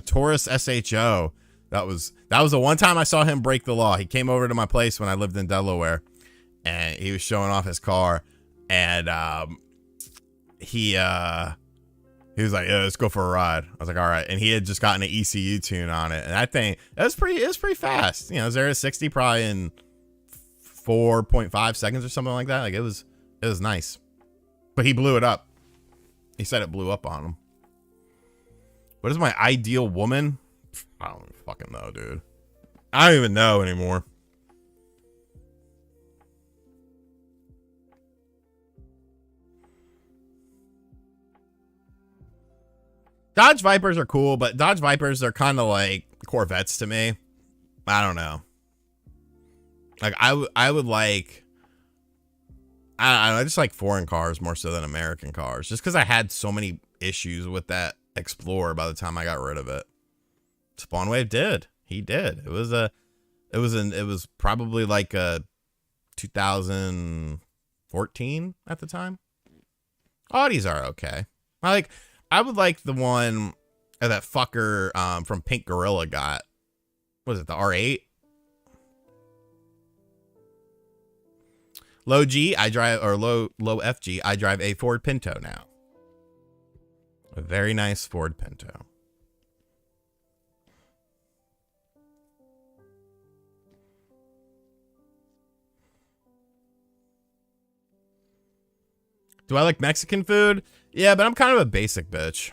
Taurus SHO. That was the one time I saw him break the law. He came over to my place when I lived in Delaware, and he was showing off his car, and he was like, yeah, let's go for a ride. I was like, all right. And he had just gotten an ECU tune on it, and I think it was pretty fast. You know, 0 to 60 probably in 4.5 seconds or something like that. Like it was nice, but he blew it up. He said it blew up on him. What is my ideal woman? I don't fucking know, dude. I don't even know anymore. Dodge Vipers are cool, but Dodge Vipers are kind of like Corvettes to me. I don't know. Like I would like, I don't know, I just like foreign cars more so than American cars, just because I had so many issues with that Explorer by the time I got rid of it. Spawnwave did. He did. It was probably like a 2014 at the time. Audis are okay. I would like the one that fucker from Pink Gorilla got. What is it, the R8? Low G, I drive, or low FG, I drive a Ford Pinto now. A very nice Ford Pinto. Do I like Mexican food? Yeah, but I'm kind of a basic bitch.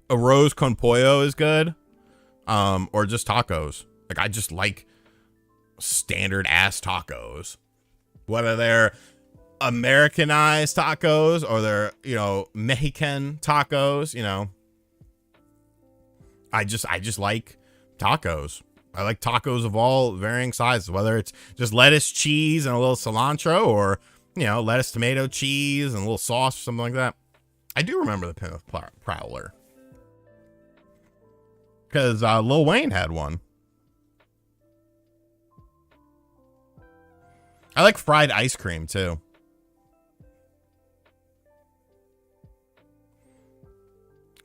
Arroz con pollo is good. Or just tacos. Like, I just like standard ass tacos. Whether they're Americanized tacos or they're, you know, Mexican tacos, you know. I just like tacos. I like tacos of all varying sizes, whether it's just lettuce, cheese, and a little cilantro, or, you know, lettuce, tomato, cheese, and a little sauce or something like that. I do remember the Plymouth Prowler. Because Lil Wayne had one. I like fried ice cream, too.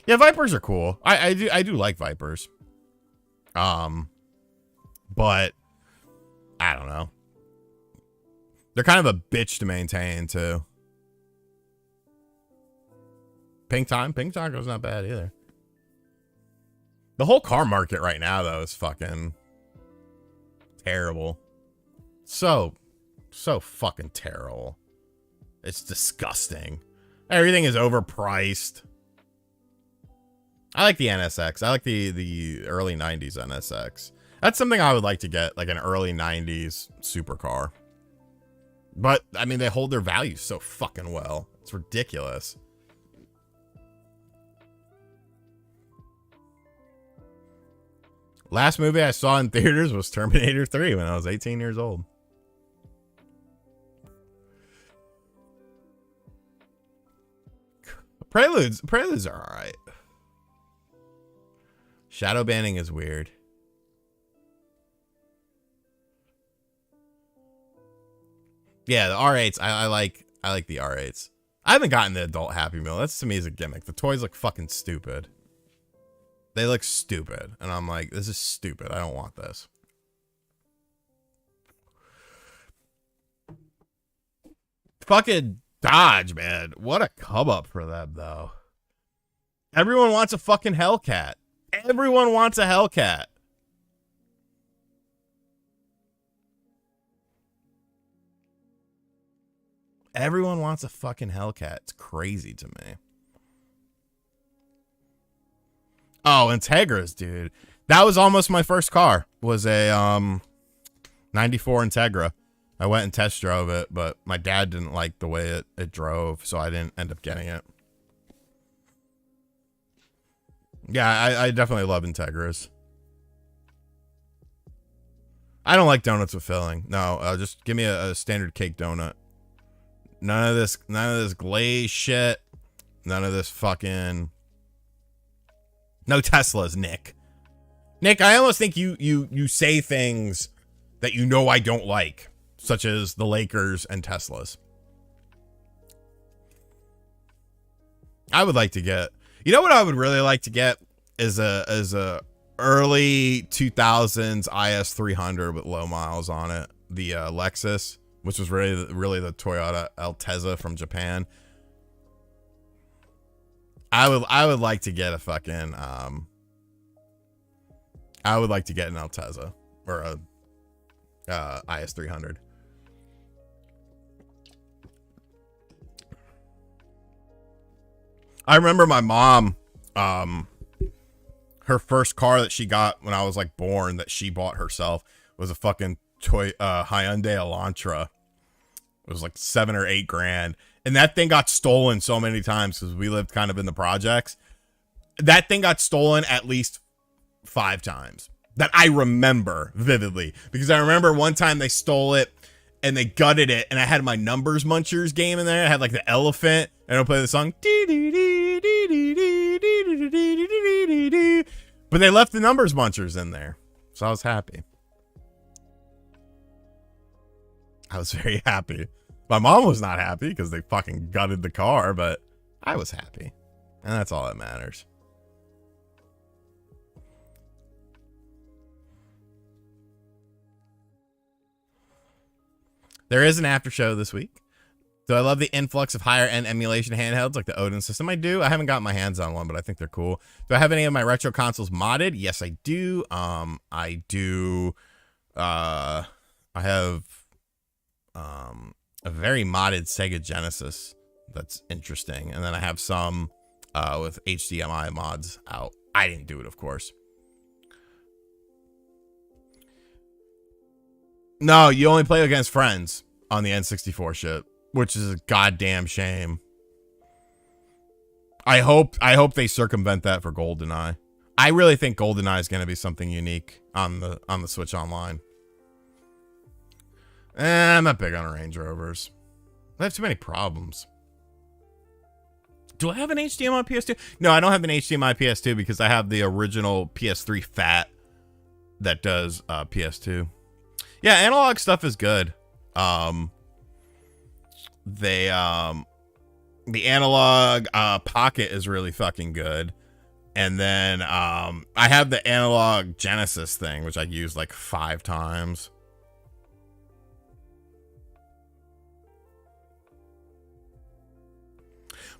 Yeah, Vipers are cool. I do like Vipers. But I don't know. They're kind of a bitch to maintain, too. Pink Taco's not bad either. The whole car market right now, though, is fucking terrible. So fucking terrible. It's disgusting. Everything is overpriced. I like the NSX. I like the early 90s NSX. That's something I would like to get, like an early 90s supercar. But, I mean, they hold their value so fucking well. It's ridiculous. Last movie I saw in theaters was Terminator 3 when I was 18 years old. Preludes are alright. Shadow banning is weird. Yeah, the R8s, I like the R8s. I haven't gotten the adult Happy Meal. That's, to me, is a gimmick. The toys look fucking stupid. They look stupid. And I'm like, this is stupid. I don't want this. Fucking Dodge, man. What a come up for them, though. Everyone wants a fucking Hellcat. Everyone wants a Hellcat. Everyone wants a fucking Hellcat. It's crazy to me. Oh, Integras, dude. That was almost my first car. Was a 94 Integra. I went and test drove it, but my dad didn't like the way it drove, so I didn't end up getting it. Yeah, I definitely love Integras. I don't like donuts with filling. No, just give me a standard cake donut. None of this glaze shit. None of this fucking... No Teslas, Nick. Nick, I almost think you say things that you know I don't like, such as the Lakers and Teslas. I would like to get... You know what I would really like to get is a early 2000s IS 300 with low miles on it. The Lexus, which was really the Toyota Altezza from Japan. I would like to get a fucking I would like to get an Altezza or a IS 300. I remember my mom, her first car that she got when I was like born that she bought herself was a fucking Hyundai Elantra. It was like 7 or 8 grand. And that thing got stolen so many times because we lived kind of in the projects. That thing got stolen at least 5 times that I remember vividly, because I remember one time they stole it and they gutted it, and I had my Numbers Munchers game in there. I had like the elephant, and I'll play the song. But they left the Numbers Munchers in there, so I was happy. I was very happy. My mom was not happy because they fucking gutted the car, but I was happy, and that's all that matters. There is an after show this week. Do I love the influx of higher end emulation handhelds like the Odin system? I do. I haven't got my hands on one, but I think they're cool. Do I have any of my retro consoles modded? Yes, I do. I do. I have a very modded Sega Genesis that's interesting, and then I have some with HDMI mods out. I didn't do it, of course. No, you only play against friends on the N64 shit, which is a goddamn shame. I hope they circumvent that for GoldenEye. I really think GoldenEye is going to be something unique on the Switch Online. I'm not big on Range Rovers. I have too many problems. Do I have an HDMI PS2? No, I don't have an HDMI PS2 because I have the original PS3 FAT that does PS2. Yeah, analog stuff is good. The analog Pocket is really fucking good. And then I have the analog Genesis thing, which I used like 5 times.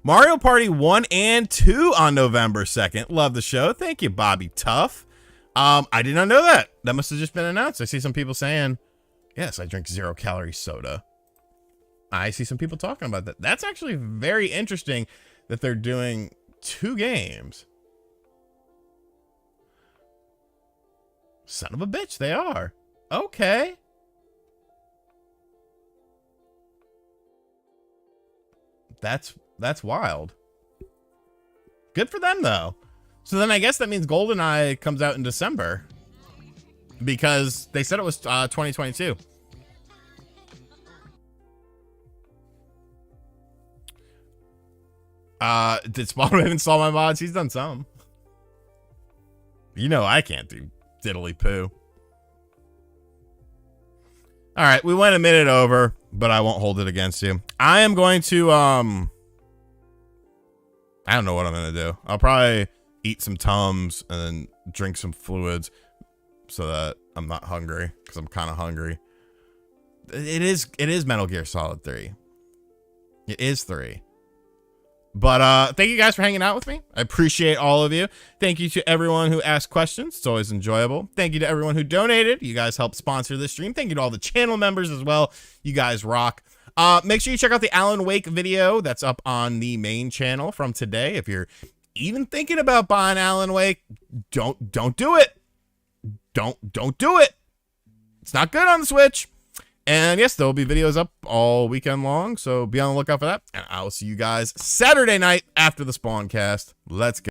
Mario Party 1 and 2 on November 2nd. Love the show. Thank you, Bobby Tuff. I did not know that. That must have just been announced. I see some people saying, yes, I drink 0-calorie soda. I see some people talking about that. That's actually very interesting that they're doing 2 games. Son of a bitch, they are. Okay. That's wild. Good for them, though. So then I guess that means GoldenEye comes out in December, because they said it was 2022. Did Spawnman install my mods? He's done some. You know I can't do diddly poo. All right, we went a minute over, but I won't hold it against you. I am going to I don't know what I'm gonna do. I'll probably eat some Tums and then drink some fluids so that I'm not hungry, because I'm kind of hungry. It is Metal Gear Solid 3. It is 3. But thank you guys for hanging out with me. I appreciate all of you. Thank you to everyone who asked questions. It's always enjoyable. Thank you to everyone who donated. You guys helped sponsor this stream. Thank you to all the channel members as well. You guys rock. Make sure you check out the Alan Wake video that's up on the main channel from today. If you're even thinking about buying Alan Wake, don't do it. Don't do it. It's not good on the Switch. And yes, there will be videos up all weekend long, so be on the lookout for that. And I will see you guys Saturday night after the Spawncast. Let's go.